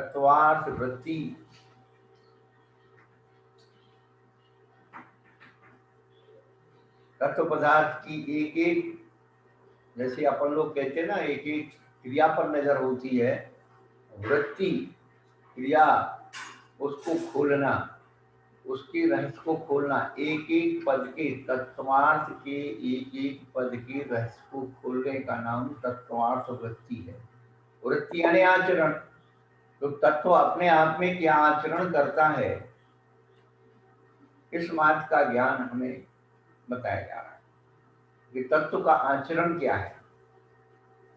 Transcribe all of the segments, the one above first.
तत्वार्थ वृत्ति तत्व पदार्थ की एक एक, जैसे अपन लोग कहते हैं ना, एक एक क्रिया पर नजर होती है, वृत्ति क्रिया, उसको खोलना, उसके रहस्य को खोलना, एक एक पद के तत्वार्थ के एक एक पद के रहस्य को खोलने का नाम तत्वार्थ वृत्ति है। वृत्ति यानी आचरण। तो तत्व अपने आप में क्या आचरण करता है, इस बात का ज्ञान हमें बताया जा रहा है कि तत्व का आचरण क्या है।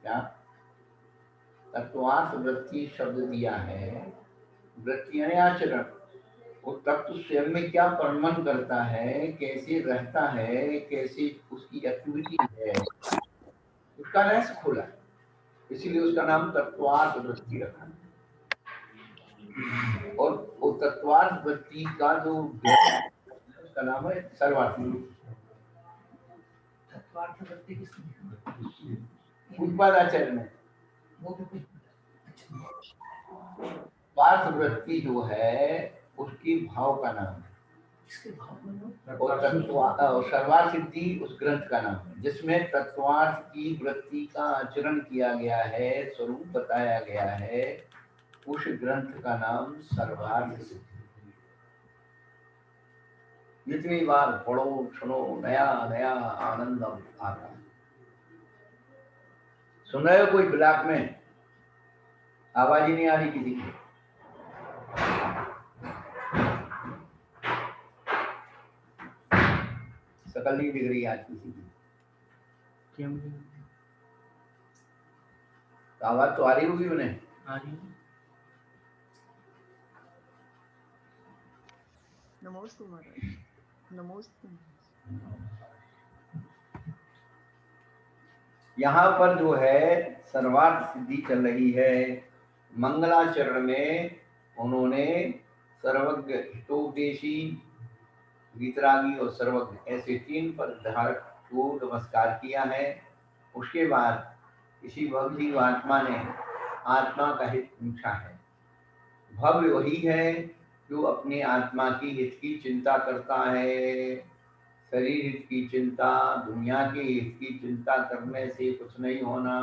क्या तत्वार्थ वृत्ति शब्द दिया है, वृत्ति यानी आचरण। वो तत्व स्वयं में क्या परिणमन करता है, कैसे रहता है, कैसे उसकी एक्टिविटी है, उसका रहस्य खोला, इसीलिए उसका नाम तत्वार्थ वृत्ति रखा। और वो तत्वार्थ वृत्ति का जो उसका नाम है सर्वार्थ वृत्ति। तत्वार्थ वृत्ति किसमें? उत्पादाचरण है। पार्थ वृत्ति जो है उसकी भाव का नाम है, और सर्वार्थ सिद्धि उस ग्रंथ का नाम है जिसमें तत्वार्थ की वृत्ति का आचरण किया गया है, स्वरूप बताया गया है। उस ग्रंथ का नाम सर्वार्थ सिद्धि। जितनी बार पढ़ो सुनो नया नया आनंद आता है। सुन रहे हो कोई ब्लॉक में? आवाज ही नहीं आ रही किसी की। शकल नहीं दिख रही आज किसी की। तो आवाज तो आ रही होगी उन्हें। आ रही है। नमोस्तु महाराज, नमोस्तु। यहाँ पर जो है सर्वार्थ सिद्धि चल रही है। मंगलाचरण में उन्होंने सर्वज्ञ, हितोपदेशी, वीतरागी और सर्वज्ञ ऐसे तीन पद धारक को नमस्कार किया है। उसके बाद किसी भवजीव आत्मा ने आत्मा का हित पूछा है। भव्य वही है जो अपनी आत्मा की हित की चिंता करता है। शरीर हित की चिंता, दुनिया के हित की चिंता करने से कुछ नहीं होना।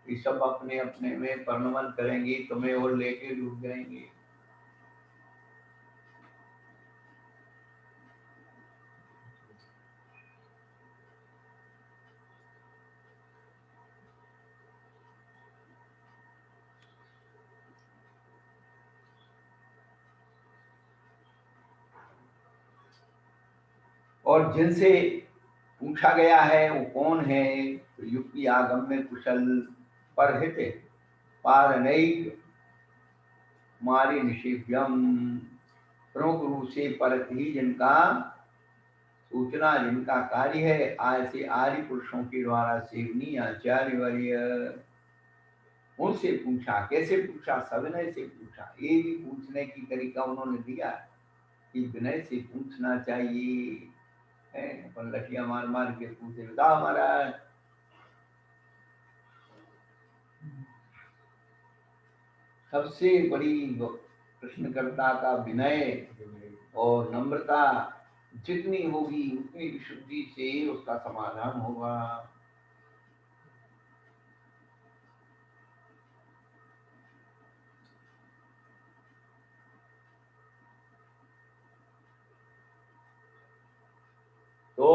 ये सब अपने अपने में परिणमन करेंगे, तुम्हें और लेके डूब जाएंगे। और जिनसे पूछा गया है वो कौन है? तो युक्ति आगम में कुशल परहित पारनैक मारी निषेव्यम, प्रमुख रूप से परत ही जिनका सूचना, जिनका कार्य है आज से आर्य पुरुषों के द्वारा सेवनीय आचार्य वर्य, उनसे पूछा। कैसे पूछा? सविनय से पूछा। ये भी पूछने की तरीका उन्होंने दिया कि विनय से पूछना चाहिए। अपन लठिया मार मार के पूछे, बताओ महाराज। सबसे बड़ी प्रश्नकर्ता का विनय और नम्रता जितनी होगी उतनी विशुद्धि से उसका समाधान होगा। तो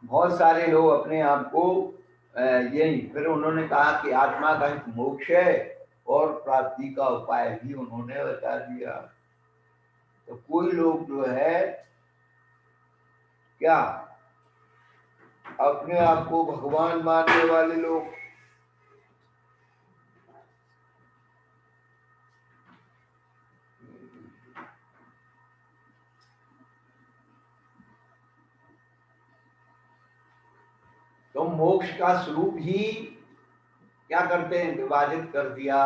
बहुत सारे लोग अपने आप को यही, फिर उन्होंने कहा कि आत्मा का एक मोक्ष है और प्राप्ति का उपाय भी उन्होंने बता दिया। तो कोई लोग जो है क्या अपने आप को भगवान मानने वाले लोग तो मोक्ष का स्वरूप ही क्या करते हैं? विभाजित कर दिया,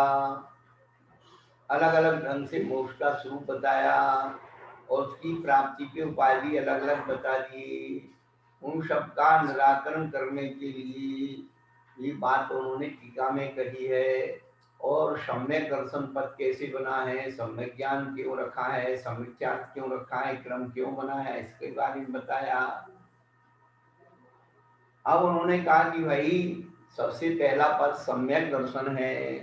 अलग अलग ढंग से मोक्ष का स्वरूप बताया और उसकी प्राप्ति के उपाय भी अलग अलग बता दिए। उन सब का निराकरण करने के लिए ये बात उन्होंने टीका में कही है और सम्यक दर्शन पद कैसे बना है, सम्यक ज्ञान क्यों रखा है, सम्यक चार्ट क्यों रखा है, क्रम क्यों बना है, इसके बारे में बताया। अब उन्होंने कहा कि भाई सबसे पहला पद सम्यक दर्शन है,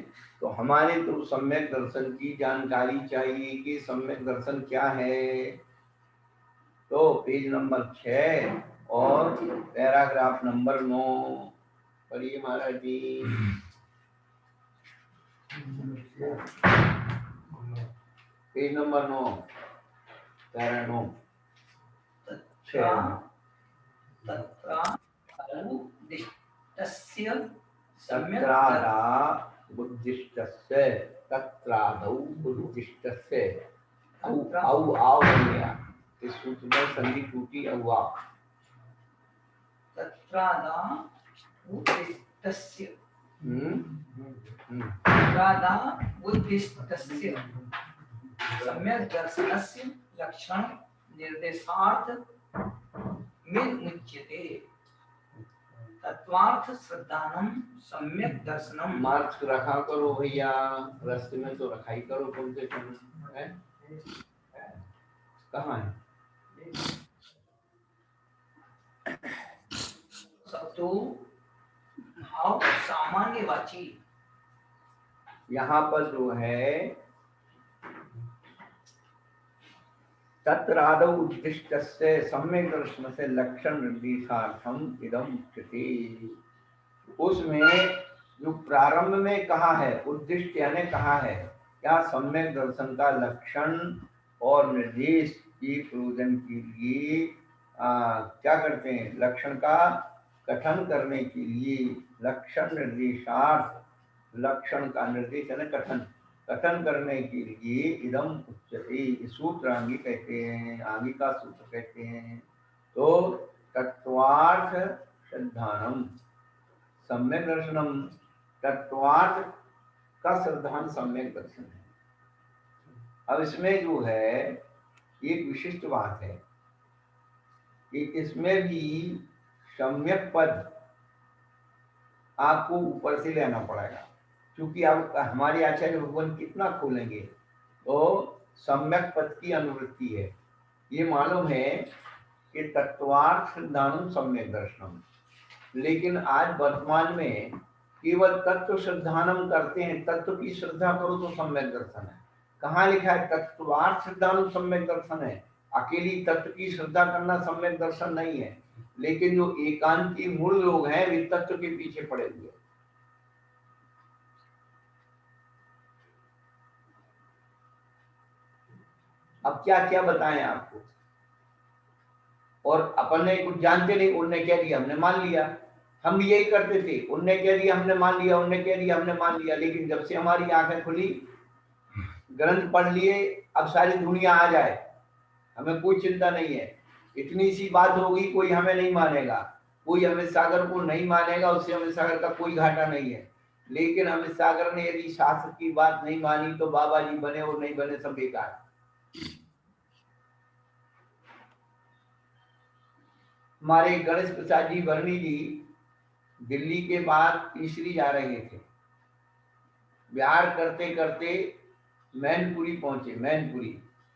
तो हमारे तो सम्यक दर्शन की जानकारी चाहिए कि सम्यक दर्शन क्या है। तो पेज नंबर 6 और पैराग्राफ नंबर 9 पढ़िए महाराज जी। पेज नंबर 9 पैरा 9 बुद्धिष्टस्य तत्रादौ बुद्धिष्टस्य औ आव बन गया, इस सूत्र में संधि टूटी औ उद्दिष्टस्य सम्यक् दर्शनस्य लक्षण निर्देशार्थ में मुच्यते। तत्वार्थ श्रद्धानम सम्यक् दर्शनम। मार्क्स रखा करो भैया, रास्ते में तो रखा ही करो कम से कम। कहाँ है? सब तो भाव सामान्यवाची। यहाँ पर जो है तत्रादौ उद्दिष्टस्य सम्यक् दर्शनस्य लक्षण निर्देशार्थम इदम उच्यते। उसमें जो प्रारंभ में कहा है उद्दिष्ट यानी कहा है क्या, सम्यक दर्शन का लक्षण और निर्देश के प्रयोजन के लिए क्या करते हैं, लक्षण का कथन करने के लिए, लक्षण निर्देशार्थ, लक्षण का निर्देश यानी कथन, कथन करने के लिए इदम उच्यते, सूत्र आंगी कहते हैं, आंगी का सूत्र कहते हैं। तो तत्वार्थ श्रद्धानम सम्यक दर्शनम, तत्वार्थ का श्रद्धान सम्यक दर्शन है। अब इसमें जो है एक विशिष्ट बात है कि इसमें भी सम्यक पद आपको ऊपर से लेना पड़ेगा, क्योंकि आप हमारे आचार्य भगवान कितना खोलेंगे तो सम्यक पद की अनुवृत्ति है। ये मालूम है कि तत्वार्थ श्रद्धानम सम्यक दर्शनम, लेकिन आज वर्तमान में केवल तत्व श्रद्धानम करते हैं, तत्व की श्रद्धा करो तो सम्यक दर्शन है। कहाँ लिखा है तत्वार्थ श्रद्धानम सम्यक दर्शन है? अकेली तत्व की श्रद्धा करना सम्यक दर्शन नहीं है। लेकिन जो एकांती मूल लोग हैं वे तत्व के पीछे पड़े हुए। अब क्या क्या बताएं आपको, और अपन ने कुछ जानते नहीं, उनने कह दिया हमने मान लिया, हम भी यही करते थे, उनने कह दिया हमने मान लिया, उनने कह दिया हमने मान लिया। लेकिन जब से हमारी आंखें खुली, ग्रंथ पढ़ लिए, अब सारी दुनिया आ जाए, हमें कोई चिंता नहीं है। इतनी सी बात होगी, कोई हमें नहीं मानेगा, कोई अमित सागर को नहीं मानेगा, उससे अमित सागर का कोई घाटा नहीं है। लेकिन अमित सागर ने यदि शास्त्र की बात नहीं मानी तो बाबा जी बने और नहीं बने सब बेकार। हमारे गणेश प्रसाद जी वर्णी जी दिल्ली के बाद तीसरी जा रहे थे, बिहार करते करते मैनपुरी पहुंचे।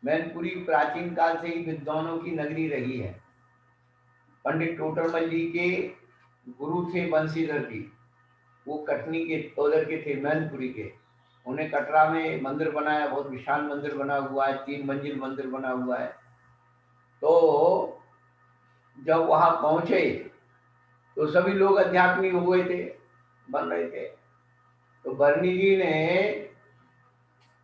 मैनपुरी प्राचीन काल से ही विद्वानों की नगरी रही है। पंडित टोटरमल जी के गुरु थे बंशीधर जी, वो कटनी के उधर के थे, मैनपुरी के। उन्हें कटरा में मंदिर बनाया, बहुत विशाल मंदिर बना हुआ है, 3 मंजिल मंदिर बना हुआ है। तो जब वहां पहुंचे तो सभी लोग अध्यात्मिक हो गए थे, बन रहे थे। तो वर्णी जी ने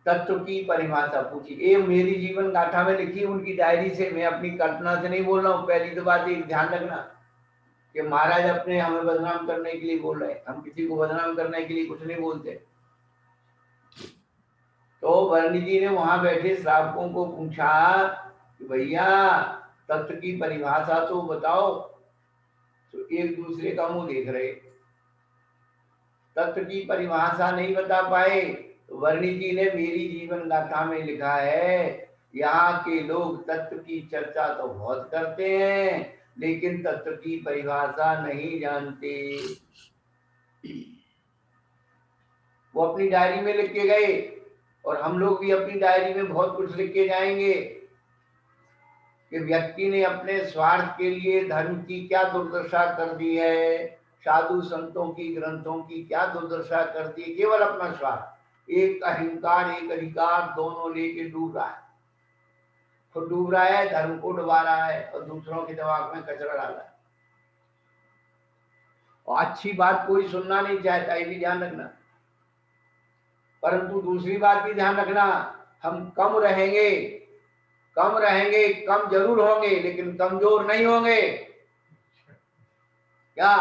तत्व की परिभाषा पूछी। ये मेरी जीवन गाथा में लिखी, उनकी डायरी से, मैं अपनी कल्पना से नहीं बोल रहा हूँ। पहली तो बात एक ध्यान रखना कि महाराज अपने हमें बदनाम करने के लिए बोल रहे हैं, हम किसी को बदनाम करने के लिए कुछ नहीं बोलते। तो वर्णी जी ने वहां बैठे श्रावकों को पूछा कि भैया तत्व की परिभाषा तो बताओ। तो एक दूसरे का मुंह देख रहे, तत्व की परिभाषा नहीं बता पाए। तो वर्णी जी ने मेरी जीवन गाथा में लिखा है, यहाँ के लोग तत्व की चर्चा तो बहुत करते हैं लेकिन तत्व की परिभाषा नहीं जानते। वो अपनी डायरी में लिख के गए और हम लोग भी अपनी डायरी में बहुत कुछ लिख के जाएंगे कि व्यक्ति ने अपने स्वार्थ के लिए धर्म की क्या दुर्दशा कर दी है, साधु संतों की ग्रंथों की क्या दुर्दशा कर दी है। केवल अपना स्वार्थ, एक अहंकार एक अधिकार दोनों लेके डूब रहा है, खुद डूब रहा है, धर्म को डुबा रहा है और दूसरों के दिमाग में कचरा डाला है। और अच्छी बात कोई सुनना नहीं चाहता, ये भी ध्यान रखना। परंतु दूसरी बात भी ध्यान रखना, हम कम रहेंगे, कम जरूर होंगे लेकिन कमजोर नहीं होंगे। क्या?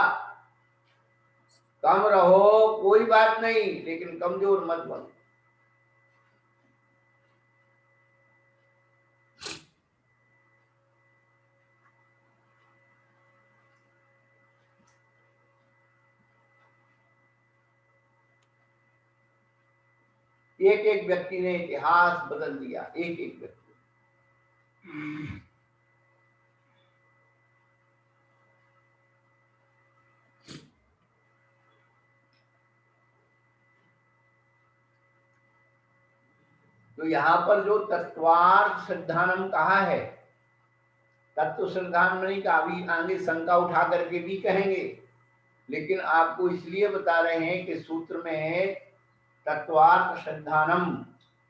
कम रहो कोई बात नहीं लेकिन कमजोर मत बनो। एक एक व्यक्ति ने इतिहास बदल दिया, एक एक व्यक्ति। तो यहाँ पर जो तत्वार्थ सिद्धांतम कहा है, तत्व सिद्धांत नहीं कहा, अभी आगे शंका उठा करके भी कहेंगे, लेकिन आपको इसलिए बता रहे हैं कि सूत्र में तत्वार्थ सिद्धांतम,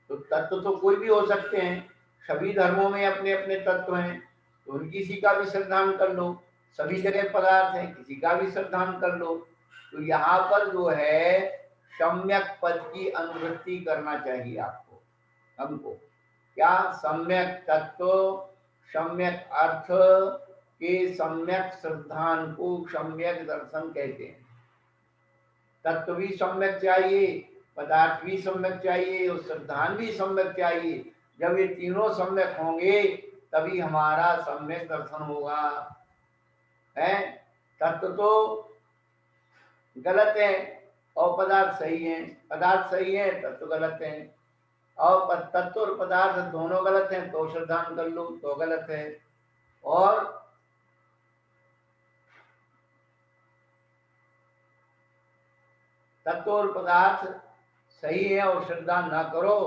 तो तत्व तो कोई भी हो सकते हैं, सभी धर्मों में अपने अपने तत्व हैं, तो किसी का भी सिद्धांत कर लो, सभी जगह पदार्थ है, किसी का भी सिद्धांत कर लो। तो यहाँ पर जो है सम्यक पद की अनुवृत्ति करना चाहिए आपको, हमको। क्या? सम्यक तत्व, सम्यक अर्थ के सम्यक सिद्धांत को सम्यक दर्शन कहते हैं। तत्व भी सम्यक चाहिए, पदार्थ भी सम्यक चाहिए और सिद्धांत भी सम्यक चाहिए। जब ये तीनों सम्यक होंगे तभी हमारा सम्यक दर्शन होगा। है तत्व तो गलत है और पदार्थ सही है, पदार्थ सही है तत्व गलत है, और तत्व और पदार्थ दोनों गलत हैं तो सिद्धांत कर लो तो गलत है। और तत्व और पदार्थ सही है और सिद्धांत ना करो,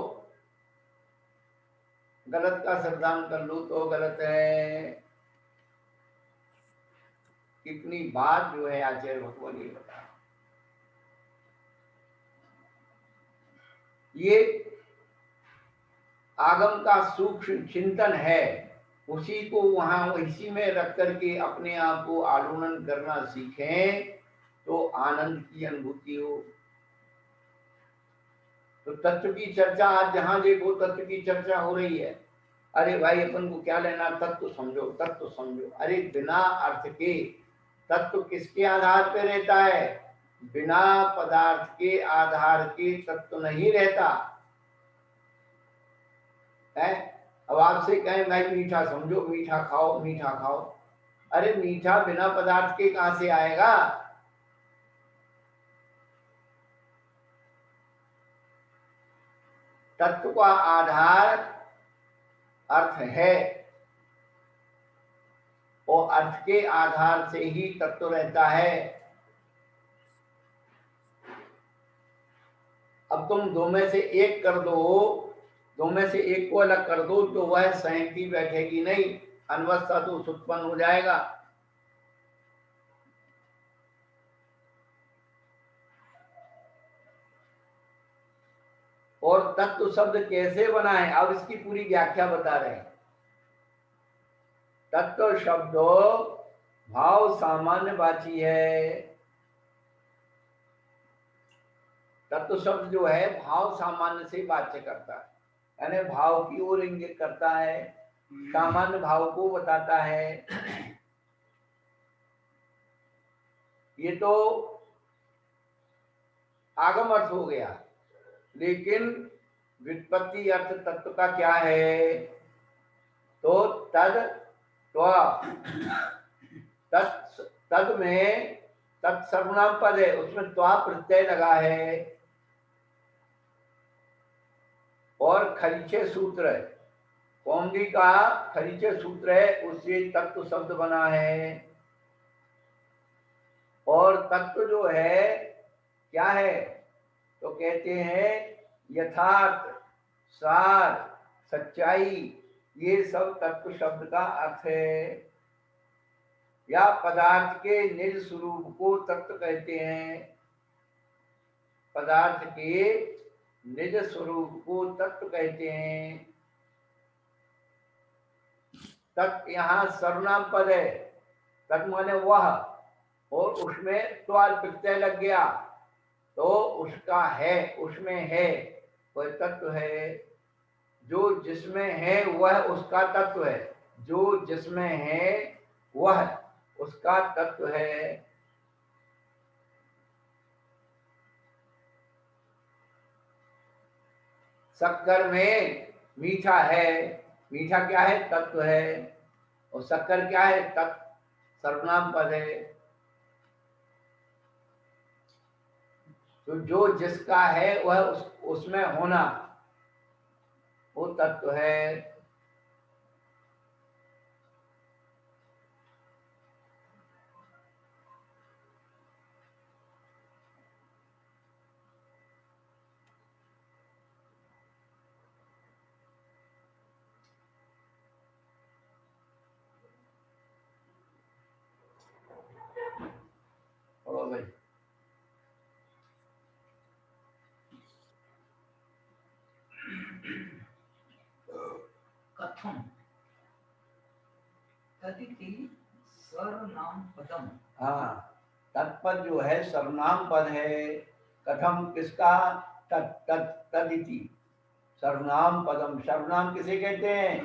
गलत का सिद्धांत कर लो तो गलत है। कितनी बात जो है आचार्य भगवान ये बता, ये आगम का सूक्ष्म चिंतन है, उसी को वहां इसी में रख करके अपने आप को आलोड़न करना सीखें तो आनंद की अनुभूति हो। तो तत्व की चर्चा आज जहां देखो तत्व की चर्चा हो रही है। अरे भाई अपन को क्या लेना, तत्व समझो, तत्व समझो। अरे बिना अर्थ के तत्व किसके आधार पे रहता है? बिना पदार्थ के आधार के तत्व नहीं रहता है। अब आपसे कहें भाई मीठा समझो, मीठा खाओ, मीठा खाओ, अरे मीठा बिना पदार्थ के कहां से आएगा? तत्व का आधार अर्थ है और अर्थ के आधार से ही तत्व रहता है। अब तुम दो में से एक कर दो, दो में से एक को अलग कर दो तो वह सहमति बैठेगी नहीं, अनवस्था तो उत्पन्न हो जाएगा। और तत्व शब्द कैसे बना है अब इसकी पूरी व्याख्या बता रहे हैं। तत्व शब्द भाव सामान्य वाची है। तत्व शब्द जो है भाव सामान्य से वाच्य करता है, यानी भाव की ओर इंगित करता है, सामान्य भाव को बताता है। ये तो आगम अर्थ हो गया, लेकिन व्युत्पत्ति अर्थ तत्व का क्या है? तो तद तद में तत् सर्वनाम पद है, उसमें त्वा प्रत्यय लगा है और खरीचे सूत्र है, कौंदी का खरीचे सूत्र है, उससे तत्व शब्द बना है। और तत्व जो है क्या है? तो कहते हैं यथार्थ, सार, सच्चाई, ये सब तत्व शब्द का अर्थ है। या पदार्थ के निज स्वरूप को तत्व कहते हैं। पदार्थ के निज स्वरूप को तत्व कहते हैं। तत् यहाँ सर्वनाम पद है। तत् माने वह, और उसमें त्वाल प्रत्यय लग गया तो उसका है, उसमें है, वह तत्व है। जो जिसमें है वह उसका तत्व है। जो जिसमें है वह उसका तत्व है। शक्कर में मीठा है। मीठा क्या है? तत्व है। और शक्कर क्या है? तत्व, सर्वनाम पद है। तो जो जिसका है वह उसमें होना, वो तत्व है। ओ भाई, कथम तदिति सर्वनाम पदम। हाँ, तत्पद जो है सर्वनाम पद है। कथम किसका? तत् तत् तदिति सर्वनाम पदम। सर्वनाम किसे कहते हैं?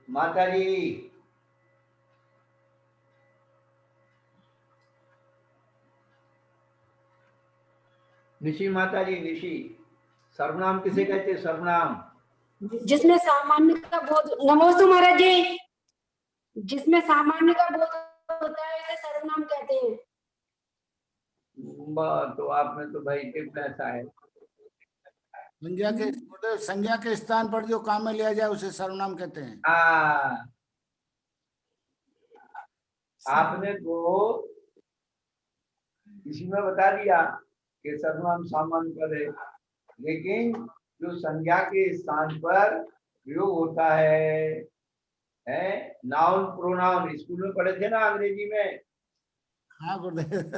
माता जी, निशी माता जी, निशी, सर्वनाम किसे कहते हैं? सर्वनाम जिसमें सामान्य का बोध। नमोस्तु महाराज जी। जिसमें सामान्य का बोध होता है इसे सर्वनाम कहते हैं। तो आप में तो भाई टिप ऐसा है। संज्ञा के स्थान पर जो काम में लिया जाए उसे सर्वनाम कहते हैं। हाँ, आपने तो इसी में बता दिया कि सर्वनाम सामान्य पद है, लेकिन जो संज्ञा के स्थान पर प्रयोग होता है नाउन प्रोनाउन, स्कूल में पढ़े थे ना अंग्रेजी में। हाँ गुरुदेव।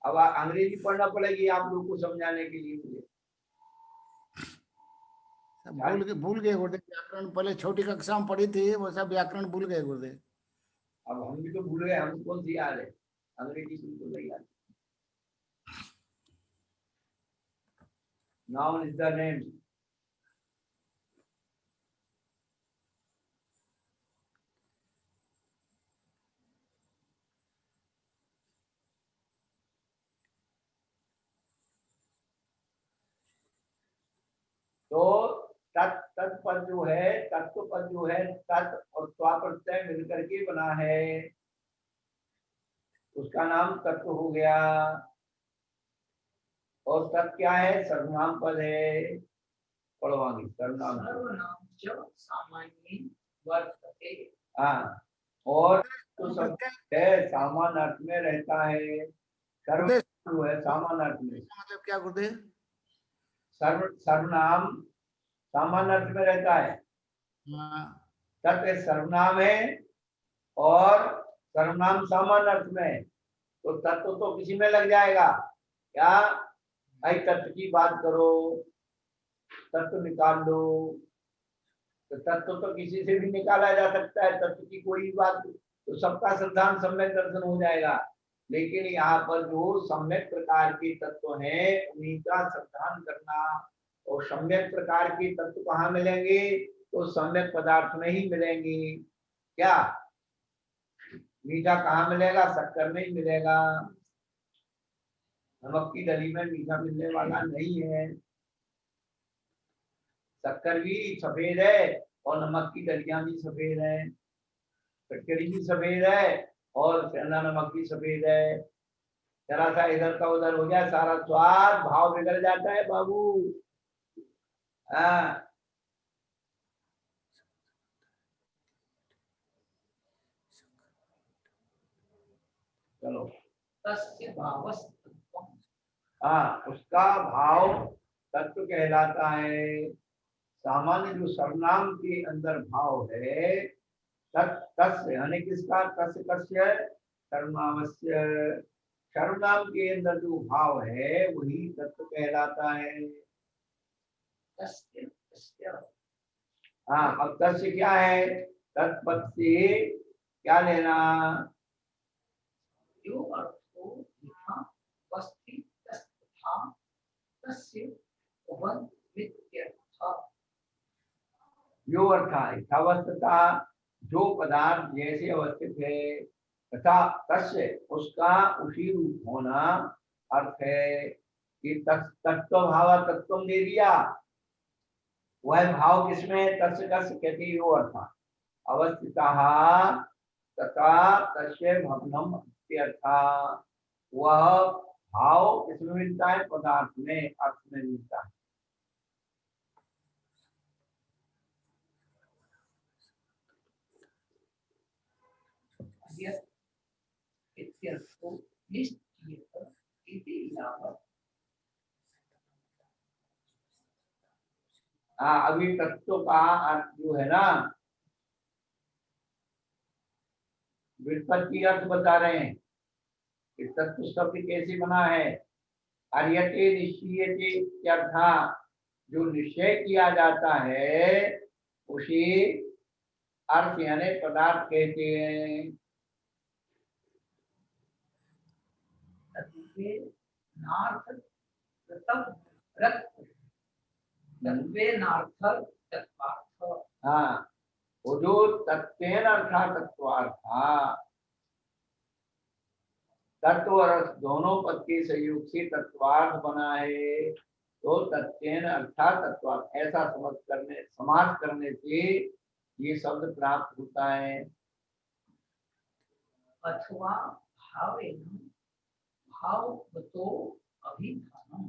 अब अंग्रेजी पढ़ना पड़ेगी आप लोग को समझाने के लिए मुझे। भूल गए गुरुदेव। व्याकरण पहले छोटी कक्षा में पढ़ी थी, वो सब व्याकरण भूल गए गुरुदेव। अब हम भी तो भूल गए, हम कौन सी याद है? अंग्रेजी बिल्कुल नहीं याद। Noun is the name. तो तत् तत्पद जो है, तत्व पद जो है, तत् और त्वा प्रत्यय मिलकर के बना है, उसका नाम तत्व हो गया। और तत् क्या है? सर्वनाम पद है। पढ़वाएंगे सर्वनाम। सर्वनाम च सामान्य वर्तते। हाँ, और तो सब है सामान्य अर्थ में रहता है। सर्व जो है सामान्य अर्थ में। मतलब क्या गुरुदेव? सर्वनाम सामान्य अर्थ में रहता है। तत्व सर्वनाम है और सर्वनाम सामान्य अर्थ में है। तो तत्व तो किसी में लग जाएगा क्या? भाई तत्व की बात करो, तत्व निकाल लो। तो तत्व तो किसी से भी निकाला जा सकता है। तत्व की कोई बात, तो सबका सिद्धांत सम्यक दर्शन हो जाएगा। लेकिन यहाँ पर जो सम्यक प्रकार के तत्व हैं उन्हीं का सिद्धांत करना। और सम्यक प्रकार के तत्व कहाँ मिलेंगे? तो सम्यक पदार्थ में ही मिलेंगे। क्या मीठा कहाँ मिलेगा? शक्कर में ही मिलेगा। नमक की डली में मीठा मिलने वाला नहीं है। शक्कर भी सफेद है और नमक की डलियां भी सफेद है। कटकरी भी सफेद है और सेंधा नमक भी सफेद है। जरा सा इधर का उधर हो जाए, सारा स्वाद भाव बिगड़ जाता है बाबू। हाँ, चलो तस्य भावस्तत्वम्। हाँ, उसका भाव तत्व कहलाता है। सामान्य जो सर्वनाम के अंदर भाव है, तस्य यानी किसका, तस्य कस्य, सर्वनामस्य। सर्वनाम के अंदर जो भाव है वही तत्व कहलाता है। तस्य तस्य हाँ, अब तस्य क्या है, तत्पद से क्या लेना, यो अर्थो यथा वस्ति तथा तस्य भवन्मित्यर्थः। जो अर्थ अवस्था, जो पदार्थ जैसे अवस्थित है, तथा तस्य उसका उसी रूप होना अर्थ है कि तत्व भाव तत्व दे दिया। वह भाव किसमें, तस्य कस्य कहते यो अर्थ अवस्थिता तथा तस्य भवनम इत्यर्था। वह भाव किसमें मिलता है, पदार्थ में, अर्थ में मिलता है। इत्यर्थो निश्चयेत इति यावत्। हाँ, अभी तत्व का अर्थ जो है ना, व्युत्पत्ति अर्थ बता रहे हैं कि तत्व शब्द कैसे बना है। अर्यते निश्चयते इत्यर्था, जो निश्चय किया जाता है उसे अर्थ यानी पदार्थ कहते हैं। तत्वेनार्थ तत्वार्थ तत्वेनार्थ तत्वार्थ। हाँ, वो जो तत्वेन अर्थात तत्वार्थ, तत्व और अर्थ दोनों पद के सहयोग से तत्वार्थ बना है। तो तत्वेन अर्थात तत्वार्थ ऐसा समास करने से ये शब्द प्राप्त होता है। अथवा भावेन भावतो अभिधानम।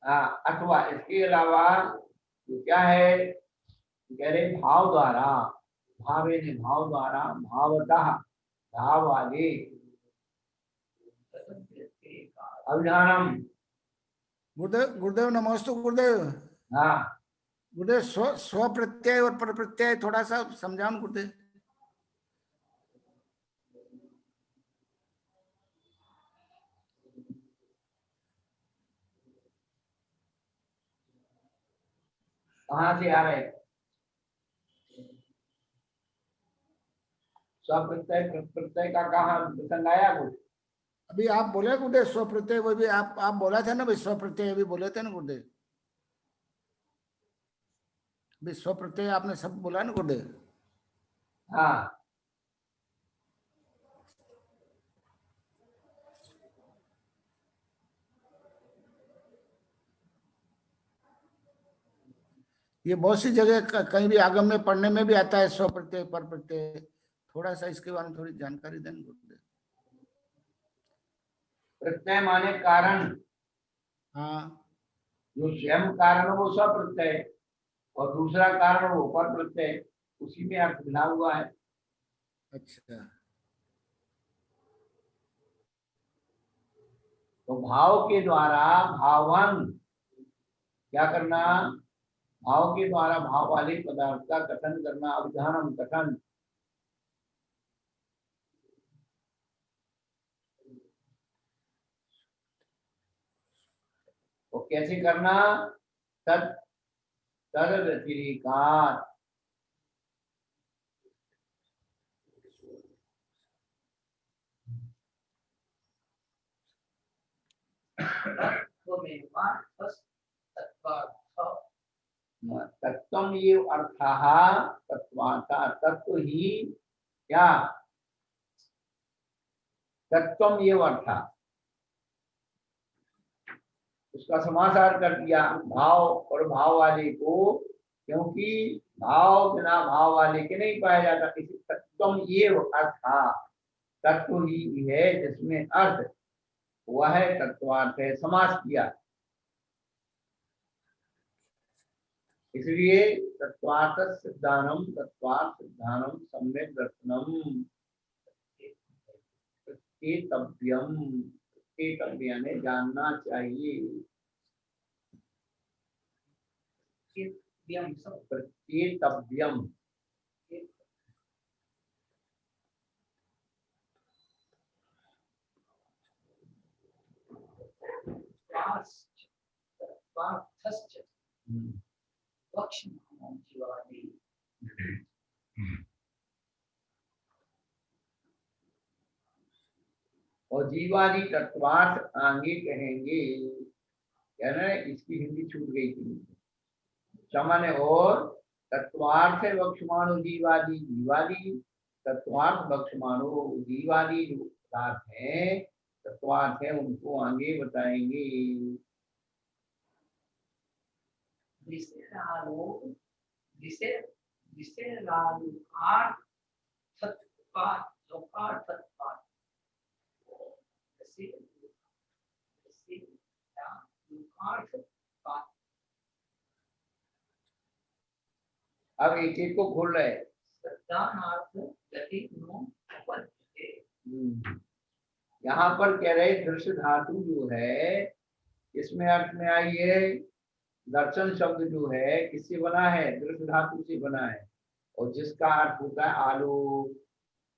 हाँ, अथवा इसके अलावा तो क्या है, कह रहे भाव द्वारा, भावे ने भाव द्वारा, भावतः भाव वाले, अभिधानम। गुरुदेव नमस्ते गुरुदेव। हाँ, गुरुदेव स्व प्रत्यय और पर प्रत्यय थोड़ा सा समझाओ न गुरुदेव। कहाँ से आ रहे, स्वप्रत्यय प्रत्यय का कहाँ प्रसंग आया कुछ। अभी आप बोले गुरुदेव स्व प्रत्यय, वो भी आप बोला था ना भाई, स्व प्रत्यय अभी बोले थे ना गुरुदेव। अभी स्व प्रत्यय आपने सब बोला ना गुरुदेव। हाँ, ये बहुत सी जगह कहीं भी आगम में पढ़ने में भी आता है स्व प्रत्यय पर प्रत्यय। थोड़ा सा इसके बारे में थोड़ी जानकारी दें गुरुदेव। प्रत्यय माने कारण, हाँ, जो स्वयं कारण वो स्व प्रत्यय और दूसरा कारण वो पर प्रत्यय, उसी में अर्थ मिला हुआ है। अच्छा। तो भाव के द्वारा भावन क्या करना, भाव के द्वारा भाव वाले पदार्थ का कथन करना, अभिधानम कथन। तो कैसे करना, तद तद व्यतिरेकात्, तत्वम ये अर्थः तत्वार्थ, तत्व ही क्या, तत्वम ये अर्थ, उसका समासार कर दिया भाव और भाव वाले को, क्योंकि भाव बिना भाव वाले के नहीं पाया जाता। इसी तत्वम ये अर्थ, तत्व ही है जिसमें अर्थ वह तत्वार्थ है, समास किया। इसलिए तत्वार्थ सिद्धानम, तत्वार्थ सिद्धानम सम्यक दर्शनम। प्रत्येतव्यम, प्रत्येतव्य यानी जानना चाहिए, व्यम सब प्रत्येतव्यम। वार्थश्च वक्ष्यमाणो जीवादि। और जीवादि तत्वार्थ आगे कहेंगे, यानी इसकी हिंदी छूट गई थी। सामान्य और तत्वार्थ है वक्षमाणु जीवादि, जीवादि तत्वार्थ वक्षमाणु, जीवादि जो पदार्थ है तत्वार्थ है उनको आगे बताएंगे। अब एक एक को खोल रहे हैं। यहाँ पर कह रहे दृश्य धातु जो है इसमें अर्थ में आई है, दर्शन शब्द जो है किससे बना है, दृश्य धातु से बना है, और जिसका अर्थ होता है आलोक।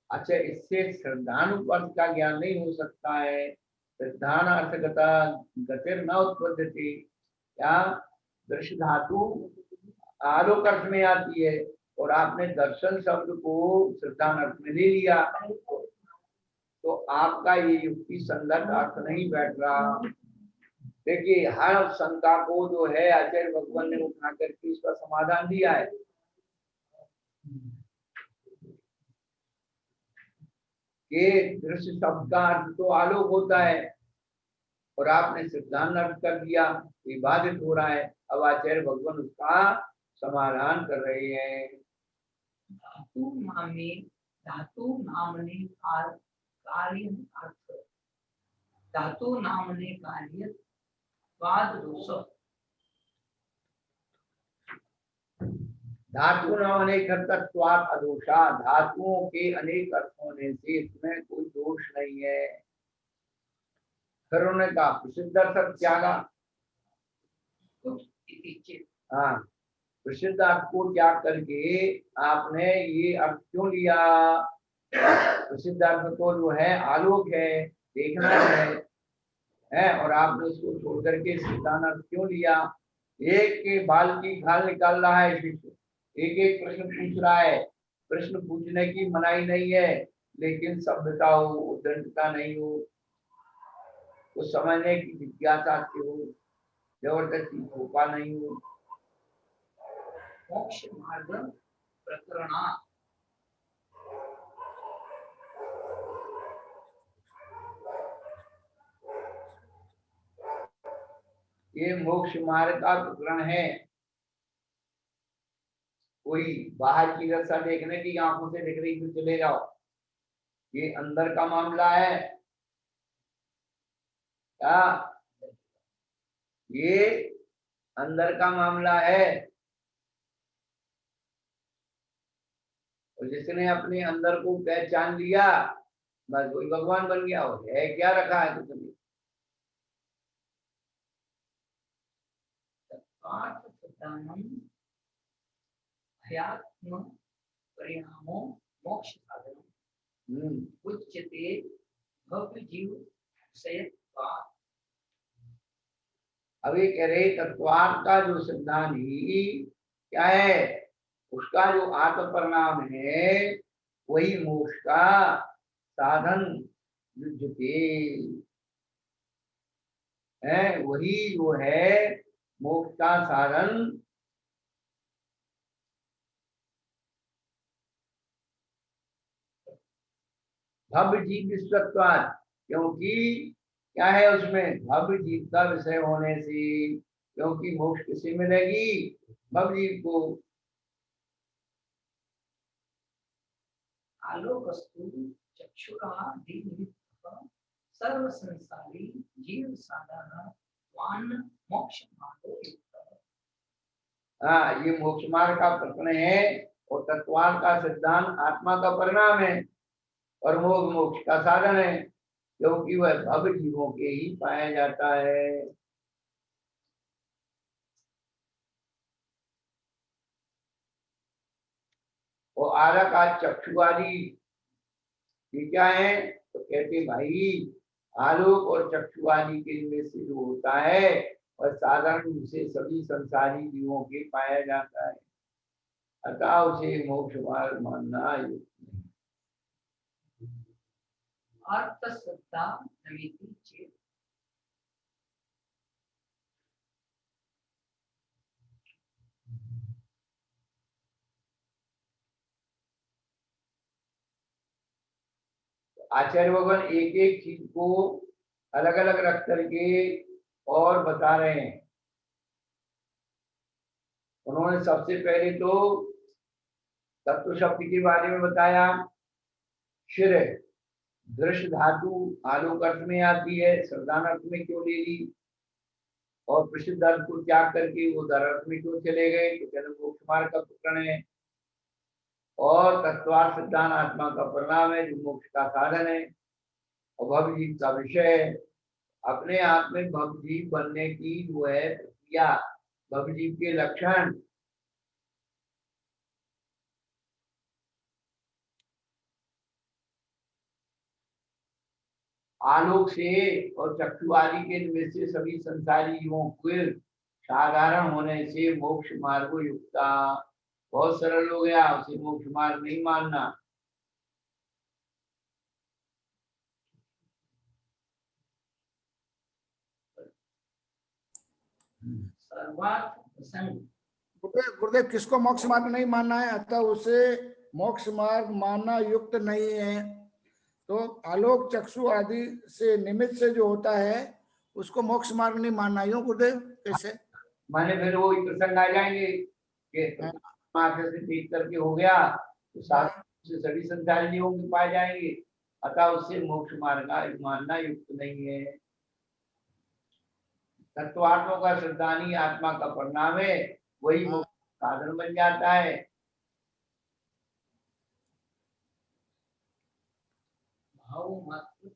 अच्छा, इससे श्रद्धानुपर्थ का ज्ञान नहीं हो सकता है, श्रद्धान अर्थगता गतिर न उत्पद्यते। क्या दृश्य धातु आलोक अर्थ में आती है और आपने दर्शन शब्द को श्रद्धान अर्थ में ले लिया, तो आपका ये युक्ति संगत अर्थ नहीं बैठ रहा। देखिए, हर शंका को जो है आचार्य भगवान ने उठा करके इसका समाधान दिया है। कि दृश्य शब्द का अर्थ तो आलोक होता है और आपने सिद्धांत अर्थ कर दिया, ये बाधित हो रहा है। अब आचार्य भगवान उसका समाधान कर रहे हैं। धातु नामने कार्य अर्थ, धातु नामने कार्य वाद दोष। धातु नाम अनेक अर्थत्वात् अदोषा, धातुओं के अनेक अर्थ होने से इसमें कोई दोष नहीं है। फिर उन्होंने कहा प्रसिद्ध अर्थ त्यागा। हाँ, प्रसिद्ध अर्थ को त्याग करके आपने ये अर्थ क्यों लिया? प्रसिद्ध अर्थ तो जो है आलोक है, देखना है, और आपने उसको छोड़ करके सिद्धांत अर्थ क्यों लिया? एक के बाल की खाल निकाल रहा है शिष्य, एक एक प्रश्न पूछ रहा है। प्रश्न पूछने की मनाही नहीं है, लेकिन सभ्यता हो, उद्दंडता नहीं हो, वो समझने की जिज्ञासा से हो, जबरदस्ती धोखा नहीं हो। मोक्ष मार्ग प्रकरण। ये मोक्ष मार्ग का प्रकरण है। कोई बाहर की दशा देखने की आंखों से दिख रही तो चले जाओ, ये अंदर का मामला है। क्या ये अंदर का मामला है? और जिसने अपने अंदर को पहचान लिया बस वही भगवान बन गया। हो है क्या रखा है कुछ नहीं। परिणामो मोक्ष साधन उच्यते भव्य जीव विषयत्वात्। अभी कह रहे तत्वार्थ का जो सिद्धांत ही क्या है, उसका जो आत्म परिणाम है वही मोक्ष का साधन युज्यते है, वही जो है मोक्ष का साधन। भव्य जीव विश्वत्वात्, क्योंकि क्या है उसमें भव्य जीव का विषय होने से, क्योंकि मोक्ष किसे मिलेगी? भव्य जीव को। आलोकस्तु चक्षुरादि निमित्तः सर्व संसारी जीव साधन वान मोक्ष मार्गो युक्तः। हाँ, ये मोक्ष मार्ग का प्रकरण है और तत्वार्थ का सिद्धांत आत्मा का परिणाम है और मोक्ष का साधन है। क्योंकि वह भव जीवों के ही पाया जाता है। और आरक आज चक्षुवादी ये क्या है, तो कहते भाई आलोक और चक्षुवादी के में से जो होता है और साधारण रूप से सभी संसारी जीवों के पाया जाता है, अतः उसे मोक्ष मार्ग मानना युक्त नहीं। अर्थ श्रद्धा नवीति चेत। आचार्य भगवान एक एक चीज को अलग अलग रख करके और बता रहे हैं। उन्होंने सबसे पहले तो तत्व शब्द के बारे में बताया। शिर दृश्य धातु आलोक अर्थ में आती है, श्रद्धान अर्थ में क्यों ले ली, और प्रसिद्ध अर्थ को त्याग करके वो धर अर्थ में क्यों चले गए, तो कहते मोक्ष मार्ग का प्रकरण है। और तत्वार्थ सिद्धांत आत्मा का परिणाम है जो मोक्ष का साधन है और भव जीव का विषय है। अपने आप में भव जीव बनने की जो है प्रक्रिया, भव जीव के लक्षण, आलोक से और चक्षु आदि के निमित्त से सभी संसारी जीवों के साधारण होने से मोक्ष मार्ग युक्ता। बहुत सरल हो गया, उसे मोक्ष मार्ग नहीं मानना। सर्वार्थ प्रसंग गुरुदेव किसको मोक्ष मार्ग नहीं मानना है, अतः उसे मोक्ष मार्ग मानना युक्त नहीं है। तो आलोक चक्षु आदि से निमित्त से जो होता है उसको मोक्ष मार्ग नहीं मानना, यूं गुरुदेव कैसे? माने फिर वो प्रसंग आ जाएंगे कि आंख से देख करके हो गया तो साथ से सभी संसारी जीवों के पाए जाएंगे, अतः उससे मोक्ष मार्ग मानना युक्त नहीं है। तत्वार्थों का श्रद्धानी आत्मा का परिणाम है, वही मोक्ष साधन बन जाता है। भाव मात्र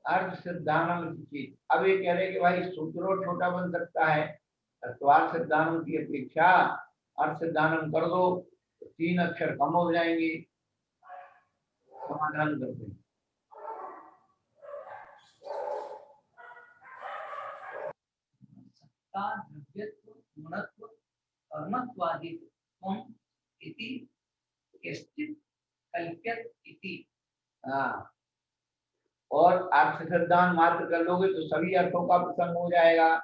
अर्थ सिद्धांत चीज। अब ये कह रहे कि भाई सूत्रों छोटा बन सकता है, तत्वार्थ सिद्धांत की अपेक्षा अर्थ सिद्धांत कर दो तो 3 अक्षर कम हो जाएंगे। समाधान करते हैं। सत्ता द्रव्यत्व गुणत्व कर्मत्वादित्वम् इति कश्चित् कल्प्यत इति। हाँ, और अर्थ सिद्धांत मात्र कर लोगे तो सभी अर्थों का प्रसंग हो जाएगा।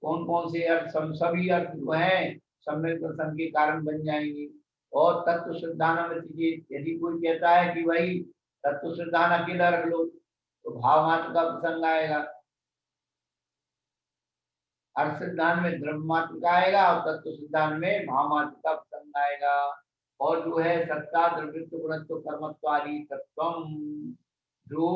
कौन कौन से अर्थ, सभी अर्थ जो हैं सम्यक प्रसंग के कारण बन जाएंगे। और तत्व सिद्धांत में यदि कोई कहता है कि भाई तत्व सिद्धांत अकेला रख लो तो भाव मात्र का प्रसंग आएगा, अर्थ सिद्धांत में द्रव्य मात्र का आएगा और तत्व सिद्धांत में भाव मात्र का प्रसंग आएगा। और जो है सत्ता द्रव्यत्व गुणत्व कर्मत्व आदि तत्वम, जो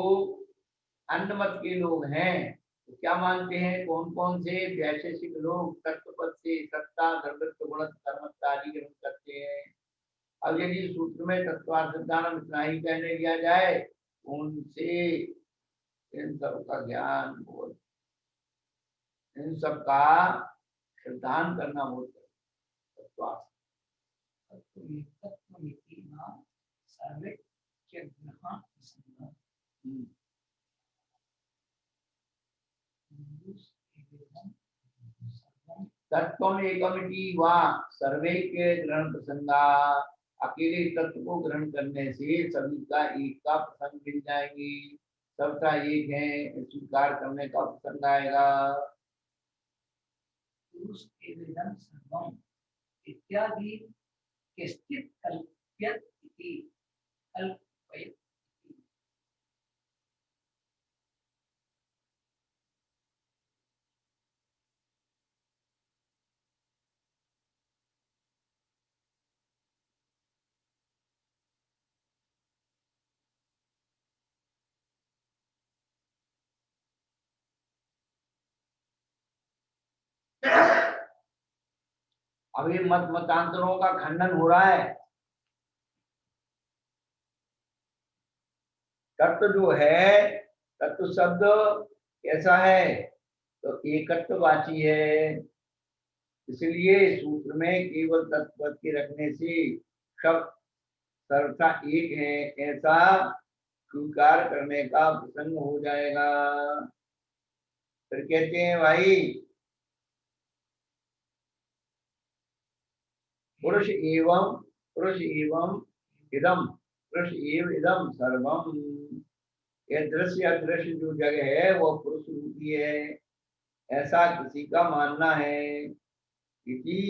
अन्य मत के लोग हैं तो क्या मानते हैं, कौन कौन से वैशेषिक लोग तत्व पद से सत्ता द्रव्यत्व गुणत्व कर्मत्व आदि ग्रहण करते हैं। अब यदि सूत्र में तत्वार्थ सिद्धांत इतना ही कहने दिया जाए उनसे इन सब का ज्ञान बहुत, इन सब का सिद्धांत करना बहुत तत्वार्थ। तत्त्वमिति न सर्वैक्य ग्रहण प्रसंग तत्व एकमिति वा सर्वैक्य ग्रहण प्रसंगा, अकेले तत्व को ग्रहण करने से सभी का एक का प्रसंग मिल जाएंगे, सबका एक है स्वीकार करने का प्रसंग आएगा। पुरुष एवेदं सर्वम् इत्यादि कश्चित् कल्प्यत इति कल्पयत। अभी मत मतांतरों का खंडन हो रहा है। तत्व जो है, तत्व शब्द कैसा है, तो एकत्ववाची है। इसलिए सूत्र में केवल तत्व के रखने से शब्द सर्वथा एक है ऐसा स्वीकार करने का प्रसंग हो जाएगा। फिर कहते हैं भाई पुरुष एवं इदम, पुरुष एवं इदम सर्वम। यह दृश्य अदृश्य जो जगह है वो पुरुष रूपी है, ऐसा किसी का मानना है। इति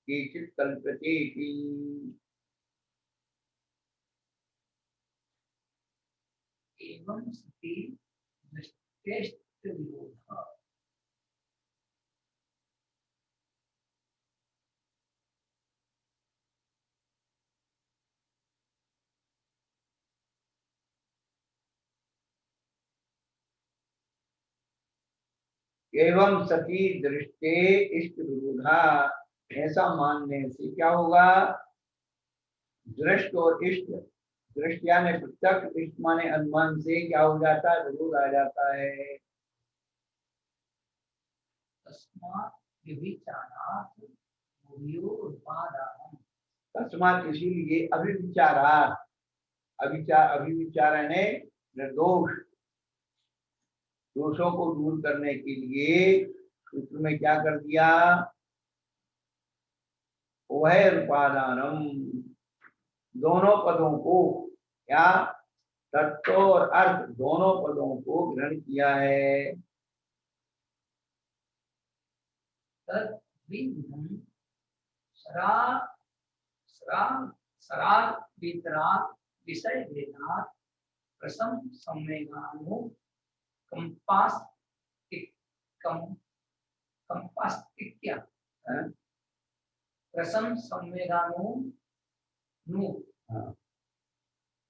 केचित् कल्पते इति। एवं सति दृष्टेश्च विरोधः। एवं सती दृष्टे इष्ट विरोधा, ऐसा मानने से क्या होगा, दृष्ट और इष्ट, दृष्ट यानी प्रत्यक्ष, इष्ट माने अनुमान से क्या हो जाता है, विरोध आ जाता है। तस्मात् व्यभिचारात् भूयोरुपादानम्। तस्मात् इसीलिए अभिविचारात्, अभिविचार यानी निर्दोष, दोषों को दूर करने के लिए सूत्र में क्या कर दिया, वह रूपादानम, दोनों पदों को या तत्व और अर्थ दोनों पदों को ग्रहण किया है। तद्विधं सराग वितराग विषय भेदात् प्रसम संवेगानु कंपास्तिक्या प्रसम संवेगानु नु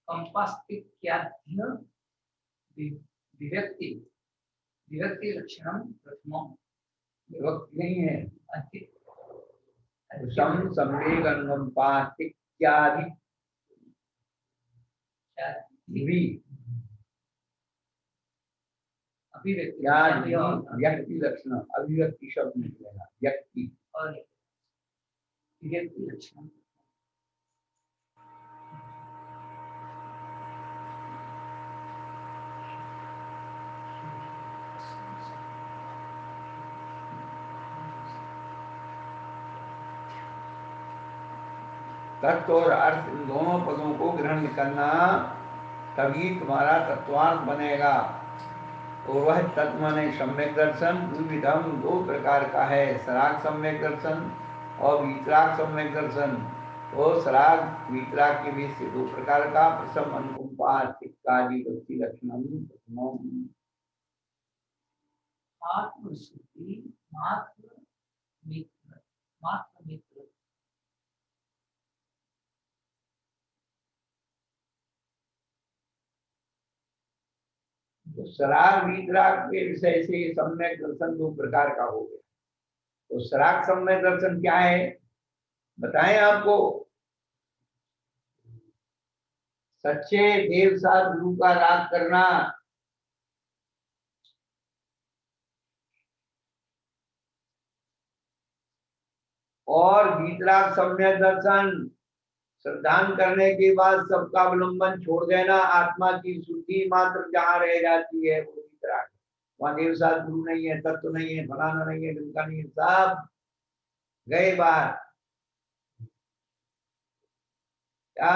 कंपास्तिक्याध्य विभक्ति विभक्ति लक्षणम प्रथमम। विभक्ति नहीं है, अति सम संवेग अनुकंपास्तिक्यादि भी अभिव्यक्ति व्यक्ति लक्षण, अभिव्यक्ति शब्द निकलेगा, व्यक्ति और विभक्ति लक्षण। तत्व और अर्थ इन दोनों पदों को ग्रहण करना, तभी तुम्हारा तत्वार्थ बनेगा। और वह तत्व माने सम्यक दर्शन द्विविधम, दो प्रकार का है, सराग सम्यक दर्शन और वीतराग सम्यक दर्शन। तो सराग वीतराग के बीच से दो प्रकार का, प्रसम अनुकंपा व्यक्ति लक्षणम। आत्मशुद्धि मात्र मित्र, मात्र मित्र। तो सराग वीतराग के विषय से सम्यक दर्शन दो प्रकार का हो गया। तो सराग सम्यक दर्शन क्या है बताएं आपको, सच्चे देव साथ गुरु का राग करना, और वीतराग सम्यक दर्शन श्रद्धान करने के बाद सबका अवलंबन छोड़ देना, आत्मा की शुद्धि मात्र जहाँ रह जाती है वो वीतराग। वहां देव साथ गुरु नहीं है, तत्व नहीं है, फलाना नहीं है, ढिमका नहीं है, सब गए बाहर। क्या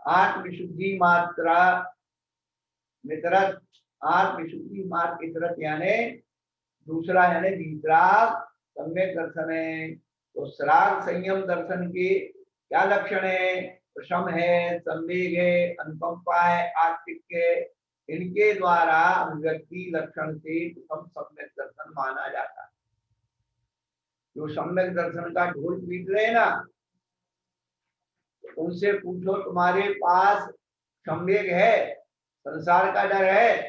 आत्मशुद्धि मात्रा मित्रत, आत्मशुद्धि मात्र इतरत यानी दूसरा यानी वीतराग सम्यक दर्शन है। तो सराग संयम दर्शन के क्या लक्षण है, प्रशम है, संवेग है, अनुकंपा है, आस्तिक्य है। इनके द्वारा अभिव्यक्ति लक्षण से प्रथम सम्यक दर्शन माना जाता है। जो सम्यक दर्शन का ढोल पीट रहे ना, उनसे पूछो तुम्हारे पास संवेग है, संसार का डर है?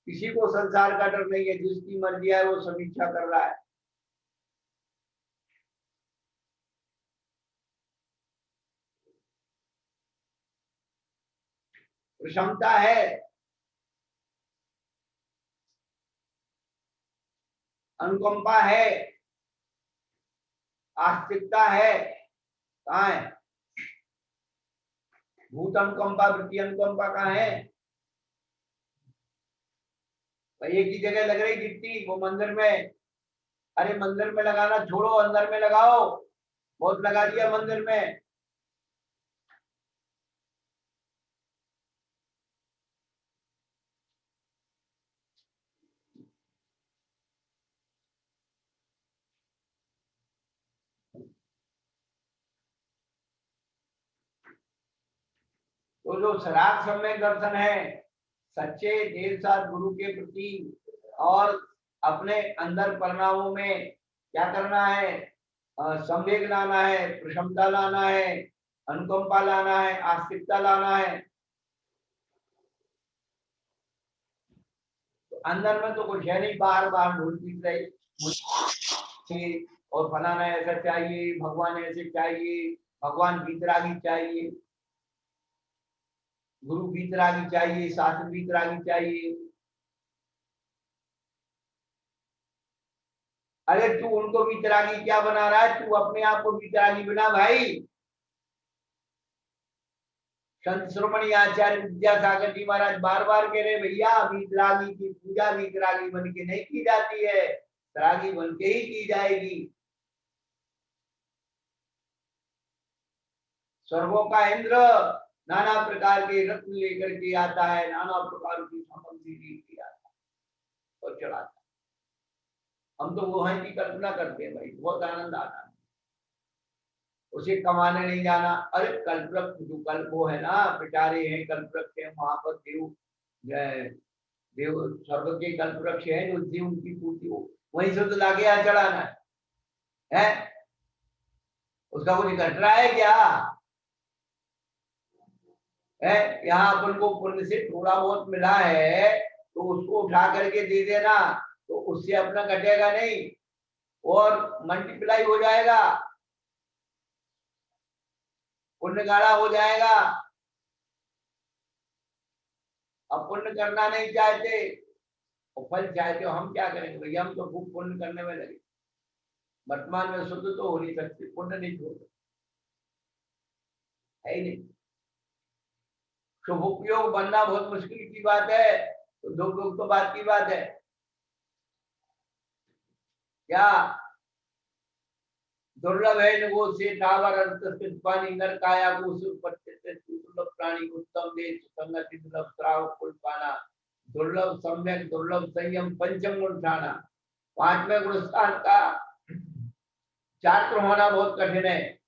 किसी को संसार का डर नहीं है, जिसकी मर्जी है वो समीक्षा कर रहा है। प्रशमता है, अनुकंपा है, आस्तिकता है, कहाँ है? भूत अनुकंपा, वृत्ति अनुकंपा कहाँ है? भाई एक ही जगह लग रही गिट्टी, वो मंदिर में। अरे मंदिर में लगाना छोड़ो, अंदर में लगाओ। बहुत लगा दिया मंदिर में। तो जो सराग सम्यक दर्शन है, सच्चे देव साथ गुरु के प्रति और अपने अंदर परिणामों में क्या करना है? संवेग लाना है, प्रशमता लाना है, अनुकंपा लाना है, आस्तिकता लाना है। तो अंदर में तो कुछ है नहीं, बाहर बाहर ढूंढ पीट रही और फलाना ऐसा चाहिए, भगवान ऐसे चाहिए, भगवान बीतरागी चाहिए, गुरु बीतरागी चाहिए, शास्त्र बीतरागी चाहिए। अरे तू उनको बीतरागी क्या बना रहा है? तू अपने आप को बीतरागी बना भाई। संत श्रोमणी आचार्य विद्यासागर जी महाराज बार बार कह रहे, भैया बीतरागी की पूजा बीतरागी बन के नहीं की जाती है, तरागी बन के ही की जाएगी। स्वर्गों का इंद्र नाना प्रकार के रत्न लेकर के आता है, नाना प्रकार की सामग्री लेके आता है और चढ़ाता है। हम तो वो की कल्पना करते हैं भाई, बहुत आनंद आता है। उसे कमाने नहीं जाना। अरे कल्पवृक्ष जो कल्प वो है ना, पिटारे हैं कल्पवृक्ष है, वहां पर देव स्वर्ग के कल्पवृक्ष है, जो जीव उनकी पूर्ति हो, वहीं से तो लाके यहाँ चढ़ाना है? उसका कुछ घट रहा है क्या? है यहाँ अपन को पुण्य से थोड़ा बहुत मिला है तो उसको उठा करके दे देना, तो उससे अपना घटेगा नहीं और मल्टीप्लाई हो जाएगा, पुण्य गाढ़ा हो जाएगा। अब पुण्य करना नहीं चाहते और फल चाहते हो, हम क्या करेंगे भैया? हम तो खूब पुण्य करने में लगे। वर्तमान में शुद्ध तो हो नहीं सकते, पुण्य नहीं छोड़ सकते, है ही नहीं। शुभ उपयोग बनना बहुत मुश्किल की बात है, तो दुर्योग तो बात की बात है। क्या दुर्लभ है नुगो से टावर अंतस्थित पानी नर काया को दुर्लभ प्राणी उत्तम देश संगति दुर्लभ श्राव कुल पाना दुर्लभ सम्यक दुर्लभ संयम पंचम गुण ठाना। पांचवें गुण स्थान का छात्र होना बहुत कठिन है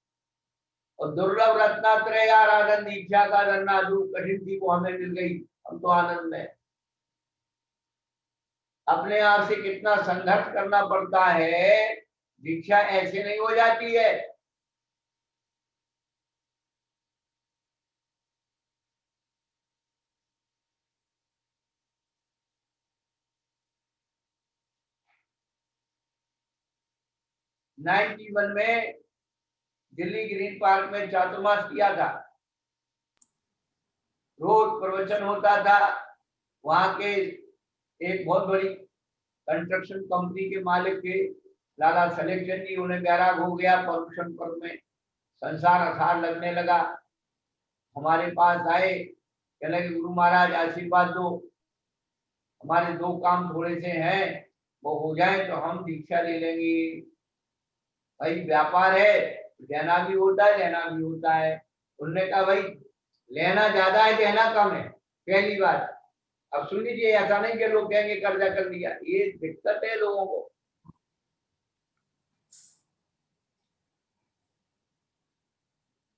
और दुर्लभ रत्नात्रय आराधन दीक्षा का धरना जो कठिन थी वो हमें मिल गई, हम तो आनंद में। अपने आप से कितना संघर्ष करना पड़ता है, दीक्षा ऐसे नहीं हो जाती है। '91 में दिल्ली ग्रीन पार्क में चातुर्मास किया था, रोज प्रवचन होता था। वहां के एक बहुत बड़ी कंस्ट्रक्शन कंपनी के मालिक के लाला सलेक्शन जी, उन्हें बैराग हो गया पर्वशन पर्व में, संसार असार लगने लगा। हमारे पास आए, कहने लगे गुरु महाराज आशीर्वाद दो, हमारे दो काम थोड़े से हैं, वो हो जाए तो हम दीक्षा ले लेंगे। भाई व्यापार है, देना भी होता है लेना भी होता है। उन्होंने कहा भाई लेना ज्यादा है देना कम है, पहली बात। अब सुन लीजिए, ऐसा नहीं कि लोग कहेंगे कर्जा कर लिया, ये दिक्कत है लोगों को।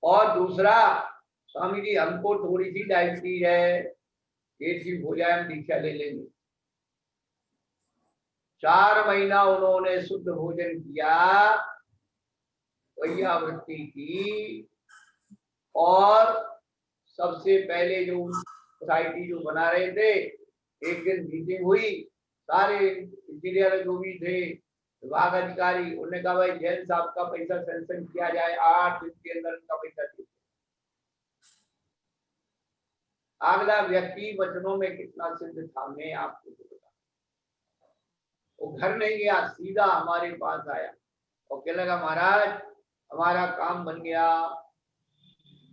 और दूसरा, स्वामी जी हमको थोड़ी सी डायबिटीज है, पेट ठीक हो जाए हम दीक्षा ले लेंगे। 4 महीना उन्होंने शुद्ध भोजन किया, वैयावृत्ति की, और सबसे पहले जो सोसाइटी जो बना रहे थे, एक दिन मीटिंग हुई, सारे इंजीनियर जो भी थे, विभाग अधिकारी, उन्होंने कहा भाई जैन साहब का पैसा सैंक्शन किया जाए, 8 दिन के अंदर उनका पैसा दे। अगला व्यक्ति वचनों में कितना सिद्ध था मैं आपको बता। वो घर नहीं गया, सीधा हमारे पास आया और कहने लगा महाराज हमारा काम बन गया।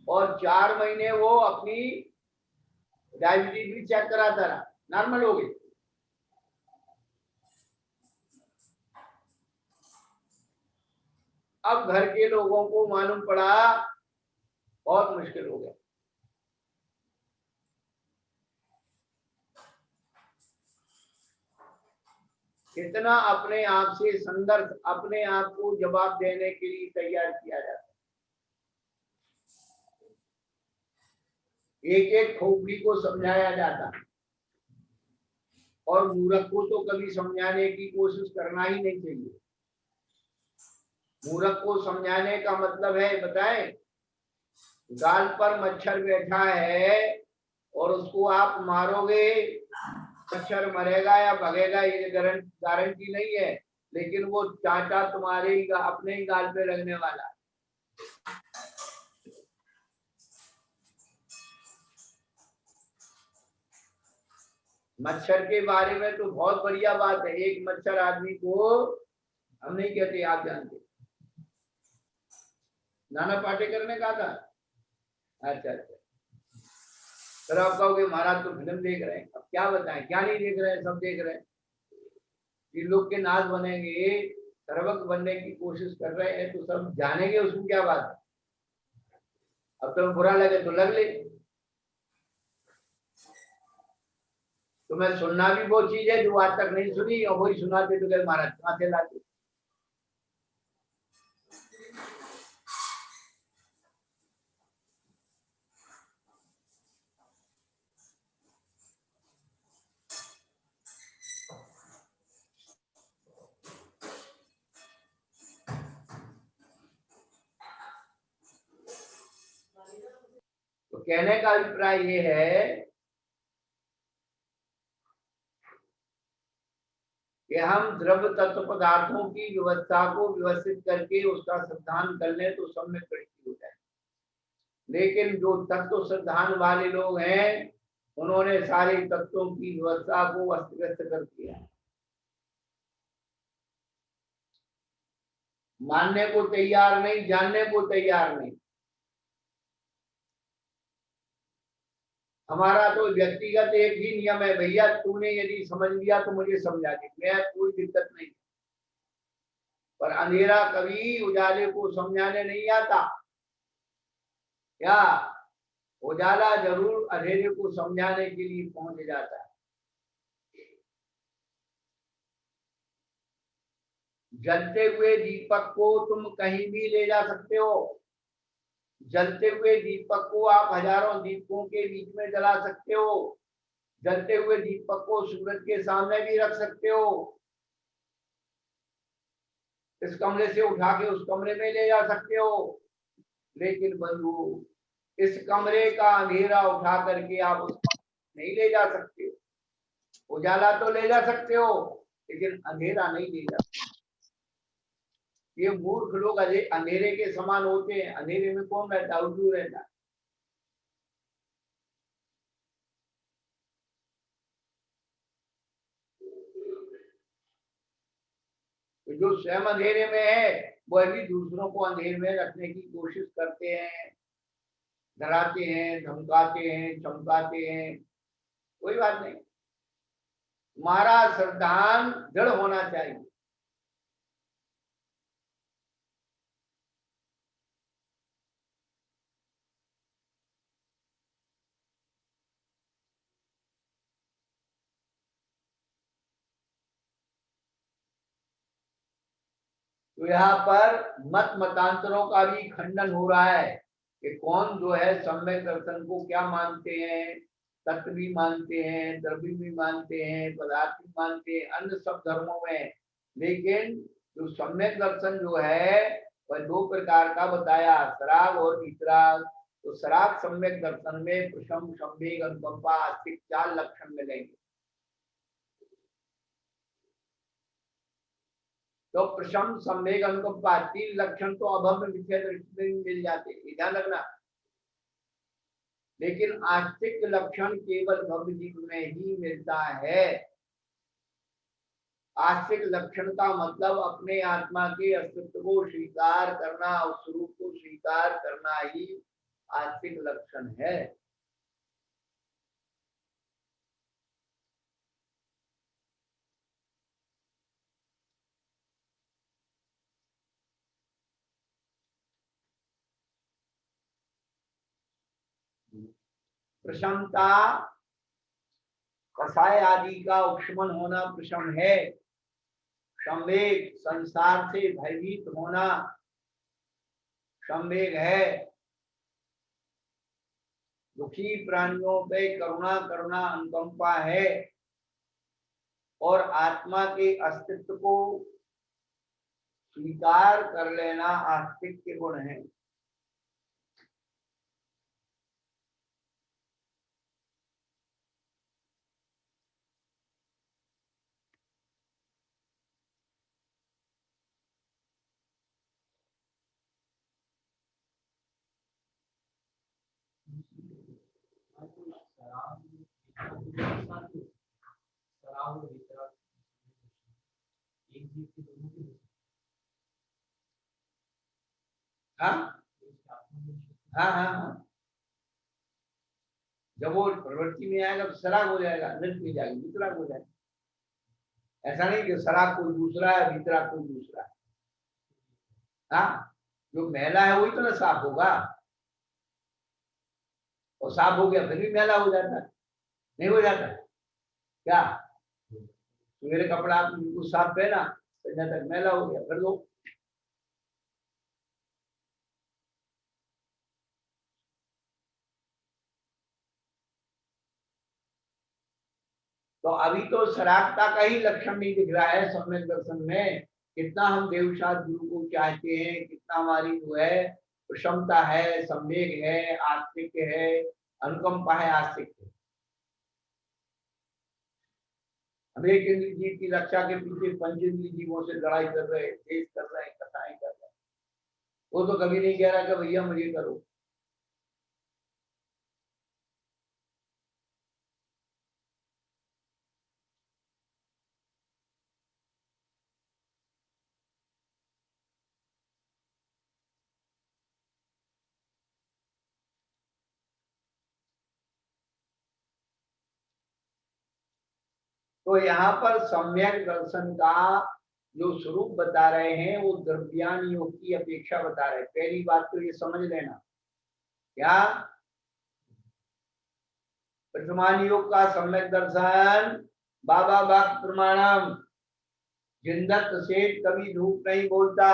और 4 महीने वो अपनी डायबिटीज भी चेक कराता रहा, नॉर्मल हो गई। अब घर के लोगों को मालूम पड़ा, बहुत मुश्किल हो गया। कितना अपने आप से संघर्ष, अपने आप को जवाब देने के लिए तैयार किया जाता है। एक एक खोपड़ी को समझाया जाता है और मूर्ख को तो कभी समझाने की कोशिश करना ही नहीं चाहिए। मूर्ख को समझाने का मतलब है, बताएं, गाल पर मच्छर बैठा है और उसको आप मारोगे, मच्छर मरेगा या भगेगा ये गारंटी नहीं है, लेकिन वो चांटा तुम्हारे ही अपने ही गाल पे लगने वाला। मच्छर के बारे में तो बहुत बढ़िया बात है। एक मच्छर आदमी को, हम नहीं कहते, आप जानते, नाना पाटेकर ने कहा था। अच्छा अच्छा, फिर आप कहोगे महाराज तो फिल्म देख रहे हैं, अब क्या बताएं, क्या नहीं देख रहे हैं, सब देख रहे हैं। जिन लोग के नाथ बनेंगे, सर्वज्ञ बनने की कोशिश कर रहे हैं, तो सब जानेंगे, उसमें क्या बात है। अब तुम्हें बुरा लगे तो लग ले। तुम्हें सुनना भी वो चीज है जो आज तक नहीं सुनी, और वही सुनाते तो महाराज कहाँ से लाते। तो कहने का अभिप्राय ये है कि हम द्रव्य तत्व पदार्थों की व्यवस्था को व्यवस्थित करके उसका सिद्धांत कर लें तो सब में प्रगति हो जाए। लेकिन जो तत्व सिद्धांत वाले लोग हैं, उन्होंने सारे तत्वों की व्यवस्था को अस्त व्यस्त कर दिया। मानने को तैयार नहीं, जानने को तैयार नहीं। हमारा तो व्यक्तिगत एक ही नियम है, भैया तूने यदि समझ लिया तो मुझे समझा दे, मैं कोई दिक्कत नहीं। पर अंधेरा कभी उजाले को समझाने नहीं आता। क्या उजाला जरूर अंधेरे को समझाने के लिए पहुंच जाता है। जलते हुए दीपक को तुम कहीं भी ले जा सकते हो। जलते हुए दीपक को आप हजारों दीपकों के बीच में जला सकते हो। जलते हुए दीपक को सूरज के सामने भी रख सकते हो। इस कमरे से उठा के उस कमरे में ले जा सकते हो। लेकिन बंधु, इस कमरे का अंधेरा उठा करके आप उस नहीं ले जा सकते। उजाला तो ले जा सकते हो, लेकिन अंधेरा नहीं ले जा सकते। ये मूर्ख लोग अंधेरे के समान होते हैं। अंधेरे में कौन रहता है? उल्लू रहता है। तो जो स्वयं अंधेरे में है, वह भी दूसरों को अंधेरे में रखने की कोशिश करते हैं, डराते हैं, धमकाते हैं, चमकाते हैं। कोई बात नहीं, हमारा सिद्धांत दृढ़ होना चाहिए। तो यहाँ पर मत मतांतरों का भी खंडन हो रहा है कि कौन जो है सम्यक दर्शन को क्या मानते हैं। तत्व भी मानते हैं, द्रव्य भी मानते हैं, पदार्थ भी मानते हैं, अन्य सब धर्मों में। लेकिन जो सम्यक दर्शन जो है वह 2 प्रकार का बताया, सराग और वितराग। तो सराग सम्यक दर्शन में प्रशम, संवेग, अनुकंपा, आस्तिक 4 लक्षण मिलेंगे। तो प्रशम, संवेग, अनुकंपा 3 लक्षण तो अभव्य मिथ्या दृष्टि में मिल जाते हैं, ध्यान रखना। लेकिन आस्तिक लक्षण केवल भव्य जीव में ही मिलता है। आस्तिक लक्षण का मतलब अपने आत्मा के अस्तित्व को स्वीकार करना, उस स्वरूप को स्वीकार करना ही आस्तिक लक्षण है। प्रशमता, कसाय आदि का उपशमन होना प्रशम है। संवेग, संसार से भयभीत होना संवेग है। दुखी प्राणियों पे करुणा करना अनुकंपा है। और आत्मा के अस्तित्व को स्वीकार कर लेना आस्तिक के गुण है। हाँ हाँ हाँ हाँ, जब वो प्रवृत्ति में आएगा तो शराब हो जाएगा, नृत्य में जाएगी वितराग हो जाएगा। ऐसा नहीं कि शराब कोई दूसरा है, वितराग कोई दूसरा है। हाँ, जो मैला है वही तो ना साफ होगा, और साफ हो गया फिर भी मैला हो जाता है, नहीं हो जाता क्या? मेरे कपड़ा आप बिल्कुल साफ पहना, संध्या तक मैला हो गया, फिर दो। तो अभी तो शराबता का ही लक्षण नहीं दिख रहा है सम्यक दर्शन में। कितना हम देवशास्त्र गुरु को चाहते हैं, कितना हमारी जो है क्षमता है, संवेग है, आस्तिक है, अनुकंपा है, आस्तिक है। हम एक इंद्रिय जीव की रक्षा के पीछे पंचेंद्रिय जीवों से लड़ाई कर रहे, देश कर रहे, कथाएं कर रहे। वो तो कभी नहीं कह रहा कि भैया मुझे करो। तो यहाँ पर सम्यक दर्शन का जो स्वरूप बता रहे हैं वो द्रव्यान योग की अपेक्षा बता रहे हैं। पहली बात तो ये समझ लेना, क्या प्रथमान योग का सम्यक दर्शन बाबा बाग प्रमाणम, जिंदत सेठ कभी धूप नहीं बोलता।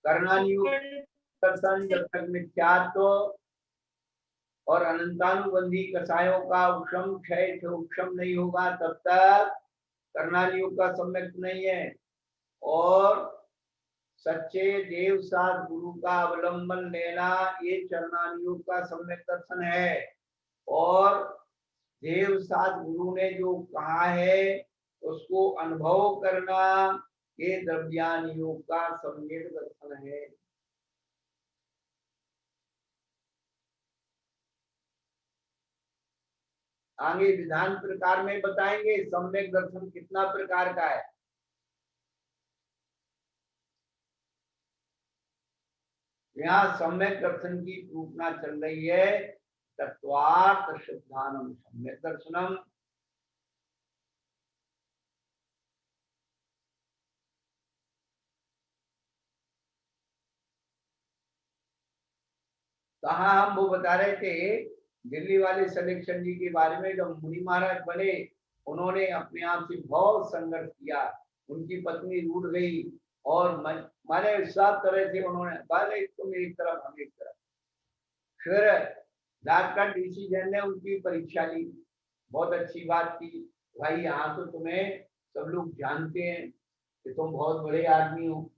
कर्णान योग दर्शन जब तक मिथ्यात्व और अनंतानुबंधी कसायों का उपशम क्षय से उपशम नहीं होगा तब तक कर्णान योग का सम्यक नहीं है। और सच्चे देव साथ गुरु का अवलंबन लेना ये चरणान योग का सम्यक दर्शन है। और देव साथ गुरु ने जो कहा है उसको अनुभव करना ये द्रव्यान योग का सम्यक दर्शन है। आगे विधान प्रकार में बताएंगे सम्यक दर्शन कितना प्रकार का है। यहाँ सम्यक दर्शन की रूपना चल रही है। तत्वार्थ शुद्धानम सम्यक दर्शनम। कहा हम वो बता रहे थे दिल्ली वाले सलेक्शन जी के बारे में। जब मुनि महाराज बने उन्होंने अपने आप से बहुत संघर्ष किया, उनकी पत्नी रूठ गई और माने सब तरह से उन्होंने पहले तुम एक तरफ हम एक तरफ। फिर डॉक्टर डीसी जैन ने उनकी परीक्षा ली, बहुत अच्छी बात की, भाई यहाँ तो तुम्हें सब लोग जानते हैं कि तुम बहुत बड़े आदमी हो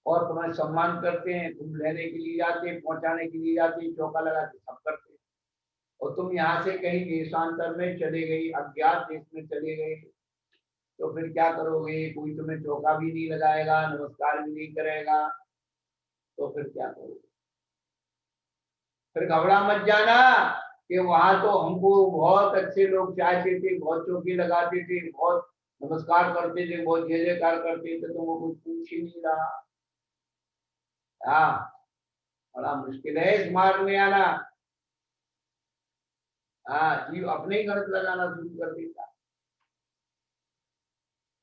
और तुम्हें सम्मान करते हैं, तुम लेने के लिए जाते, पहुंचाने के लिए जाते, चौका लगाते, सब करते। और तुम यहाँ से कहीं देशांतर में चले गई, अज्ञात देश में चले गए, तो फिर क्या करोगे? कोई तुम्हें चौका भी नहीं लगाएगा, नमस्कार भी नहीं करेगा, तो फिर क्या करोगे? फिर घबरा मत जाना कि वहां तो हमको बहुत अच्छे लोग चाहते थे, बहुत चौकी लगाते थे, बहुत नमस्कार करते थे, बहुत जय जयकार करते थे, तुमको कुछ पूछ ही नहीं रहा। हाँ, बड़ा मुश्किल है इस मार्ग में आना। हाँ, जीव अपने ही गलत लगाना शुरू कर देता है।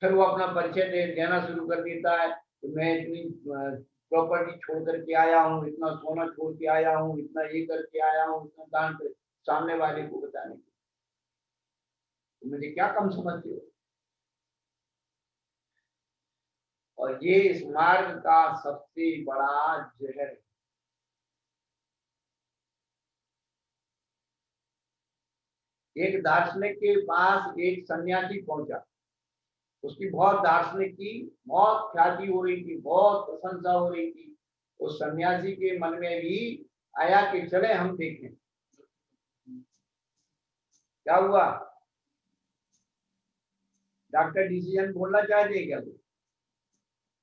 फिर वो अपना परिचय देना शुरू कर देता है कि मैं इतनी प्रॉपर्टी छोड़ करके आया हूँ, इतना सोना छोड़ के आया हूँ, इतना ये करके आया हूँ, इतना दान कर, सामने वाले को बताने के। तो मुझे क्या कम समझते हो? और ये इस मार्ग का सबसे बड़ा जहर है। एक दार्शनिक के पास एक सन्यासी पहुंचा, उसकी बहुत दार्शनिक की बहुत ख्याति हो रही थी, बहुत प्रशंसा हो रही थी। उस सन्यासी के मन में भी आया कि चले हम देखें क्या हुआ। डॉक्टर डिसीजन बोलना चाहते हैं क्या?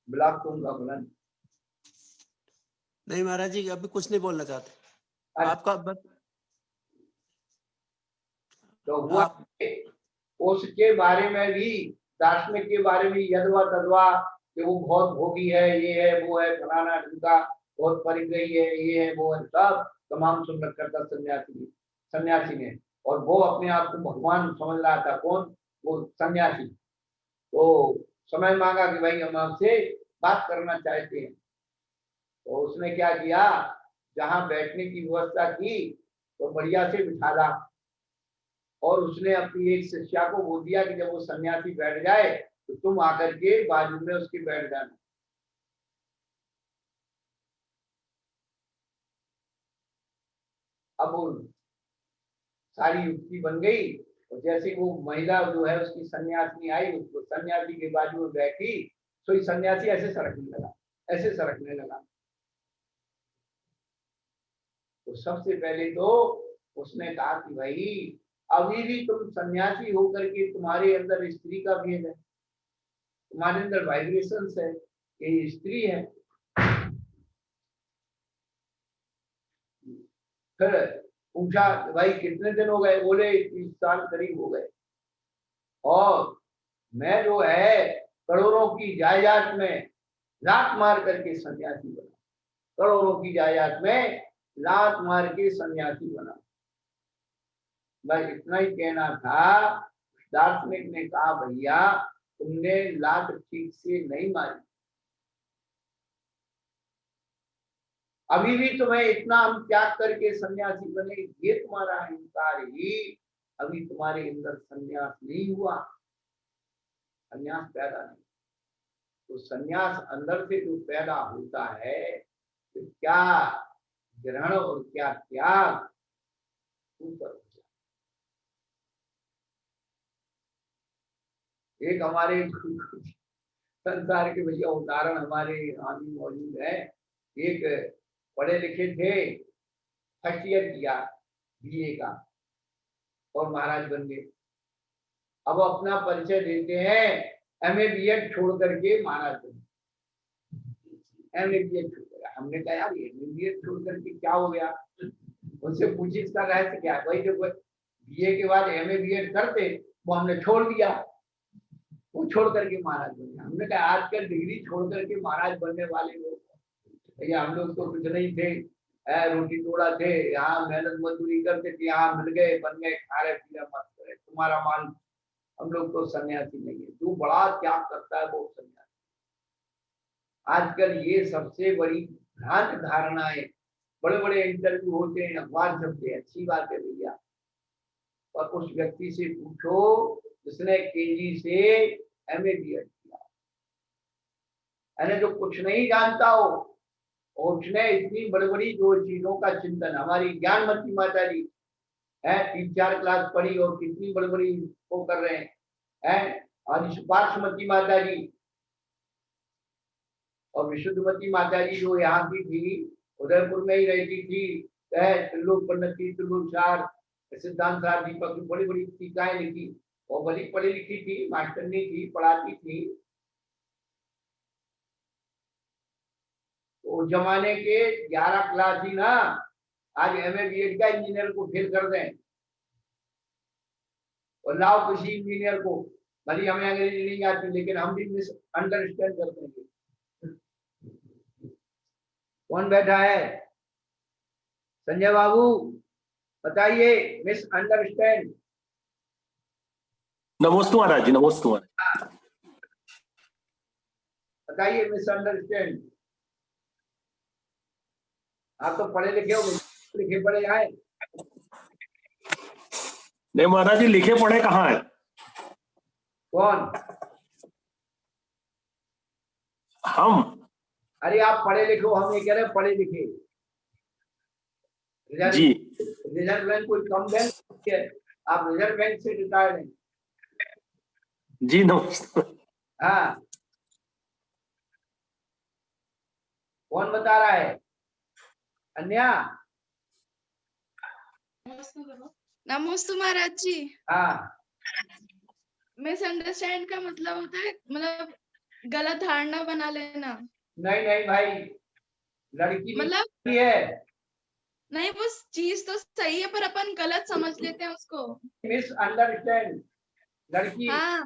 ब्लॉक तुमका बोला नहीं महाराज जी, अभी कुछ नहीं बोलना चाहते। अच्छा। आपका बस तो हुआ उसके बारे में भी, दार्शनिक के बारे में यदवा तदवा कि वो बहुत भोगी है, ये है वो है, फलाना ढूंढा, बहुत परिग्रही है, ये है वो है, सब तमाम सुन रखा था सन्यासी ने। और वो अपने आप को भगवान समझ रहा था। कौन? वो सन्यासी। तो समय मांगा कि भाई हम आपसे बात करना चाहते हैं। तो उसने क्या किया, जहां बैठने की व्यवस्था की तो बढ़िया से बिठाला, और उसने अपनी एक शिष्या को बोल दिया कि जब वो सन्यासी बैठ जाए तो तुम आकर के बाजू में उसके बैठ जाना। अब वो सारी युक्ति बन गई, और जैसे वो महिला जो है उसकी सन्यासी आई, उसको सन्यासी के बाजू में बैठी, तो ये सन्यासी ऐसे सरकने लगा, ऐसे सरकने लगा। तो सबसे पहले तो उसने कहा कि भाई अभी भी तुम सन्यासी होकर के तुम्हारे अंदर स्त्री का भेद है, तुम्हारे अंदर वाइब्रेशंस है, ये स्त्री है। फिर पूछा भाई कितने दिन हो गए? बोले 30 साल करीब हो गए, और मैं जो है करोड़ों की जायदाद में लात मार करके सन्यासी बना, करोड़ों की जायदाद में लात मार के सन्यासी बना। बस इतना ही कहना था। दार्शनिक ने कहा भैया तुमने लात ठीक से नहीं मारी, अभी भी तुम्हें इतना हम त्याग करके सन्यासी बने, ये तुम्हारा अहंकार ही अभी तुम्हारे अंदर सन्यास नहीं हुआ, सन्यास पैदा नहीं। तो सन्यास अंदर से जो पैदा होता है तो क्या ग्रहण और क्या त्याग ऊपर। एक हमारे संसार के भैया उदाहरण हमारे यहाँ भी मौजूद है। एक पढ़े लिखे थे, फर्स्ट ईयर किया बीए का और महाराज बन गए। अब अपना परिचय देते हैं एमए बीएड छोड़ करके महाराज बने। एमए बीएड छोड़ कर, हमने कहा यार एमए बीएड छोड़ करके क्या हो गया? उनसे पूछी इसका रहस्य क्या है? भाई जब बीए के बाद एमए बीएड करते वो हमने छोड़ दिया, वो छोड़ करके महाराज बने। हमने कहा आजकल डिग्री छोड़ करके महाराज बनने वाले लोग, भैया हम लोग तो कुछ नहीं थे, रोटी तोड़ा थे, यहाँ मेहनत मजदूरी करते थे, यहाँ मिल गए, बन गए, खा रहे पी रहे, मत करे, तुम्हारा माल। हम लोग तो सन्यासी नहीं है। जो बड़ा त्याग करता है वो सन्यासी। आजकल ये सबसे बड़ी भ्रांत धारणा है। बड़े बड़े इंटरव्यू होते हैं, अखबार छपते हैं, अच्छी बात है भैया, और उस व्यक्ति से पूछो जिसने केजी से एमए बीएड किया, यानी जो कुछ नहीं जानता हो, और उसने इतनी बड़ी बड़ी जो चीजों का चिंतन, हमारी ज्ञानमती माता जी है 3-4 क्लास पढ़ी और कितनी बड़ी बड़ी वो कर रहे हैं, और पार्श्वमती माता जी और विशुद्धमती माता जी जो यहाँ की थी, उदयपुर में ही रहती थी, त्रिलोक पन्नती, त्रिलोक सार, सिद्धांत सार दीपक की बड़ी बड़ी टीकाएं लिखी, और बड़ी पढ़ी लिखी थी, मास्टरनी थी, पढ़ाती थी। तो जमाने के 11 क्लास ही ना आज MA BEd का इंजीनियर को फेल कर दें और लाओ किसी इंजीनियर को, भले हमें अंग्रेजी नहीं आती लेकिन हम भी मिस अंडरस्टैंड कर देंगे। कौन बैठा है? संजय बाबू बताइए, मिस अंडरस्टैंड। नमोस्तु महाराज जी, नमोस्तु महाराज। बताइए मिस अंडरस्टैंड। आप तो पढ़े लिखे हो, लिखे पढ़े आए? नहीं महाराज जी, लिखे पढ़े कहाँ है? कौन? हम। अरे आप पढ़े लिखे हो, हम ये कह रहे हैं पढ़े लिखे। जी। रिजर्व बैंक कोई कम बैंक है? आप रिजर्व बैंक से रिटायर्ड हैं? जी नमस्ते। हाँ, कौन बता रहा है? अन्या? नमस्ते महाराज जी। हाँ, मिसअंडरस्टैंड का मतलब होता है मतलब गलत धारणा बना लेना। नहीं नहीं भाई, लड़की मतलब नहीं है, नहीं, वो चीज तो सही है पर अपन गलत समझ लेते हैं उसको। Miss understand. लड़की हाँ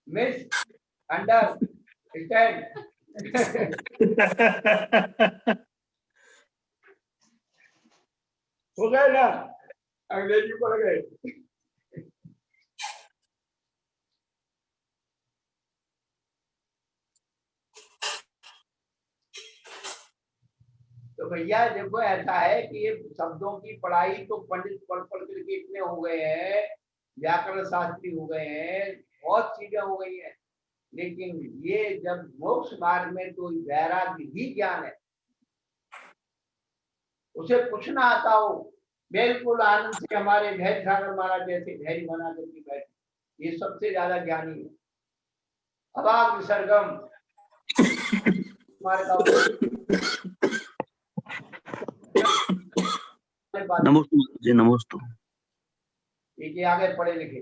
मिस अंडरस्टैंड। हो गए ना, अंग्रेजी पढ़ गए। तो भैया देखो, ऐसा है कि ये शब्दों की पढ़ाई तो पंडित पढ़ पढ़ करके इतने हो गए हैं, व्याकरण शास्त्री हो गए हैं, बहुत चीजें हो गई हैं, लेकिन ये जब मोक्ष मार्ग में तो वैराग्य ही ज्ञान है। उसे कुछ ना आता हो, बिल्कुल आनंद से हमारे धैर्य सागर महाराज जैसे धैर्य बना करके बैठे, ये सबसे ज्यादा ज्ञानी है। अभाग विसर्गम नमस्ते जी, नमस्ते। ये आगे पढ़े लिखे।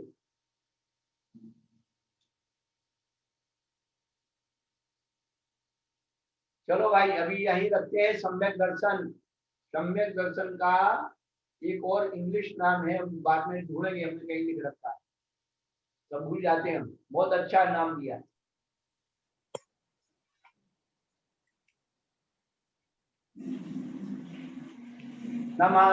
चलो भाई, अभी यही रखते हैं। सम्यक दर्शन, सम्यक दर्शन का एक और इंग्लिश नाम है, हम बाद में ढूंढेंगे, हमने कहीं लिख रखा है, सब भूल जाते हैं हम। बहुत अच्छा नाम दिया। नमा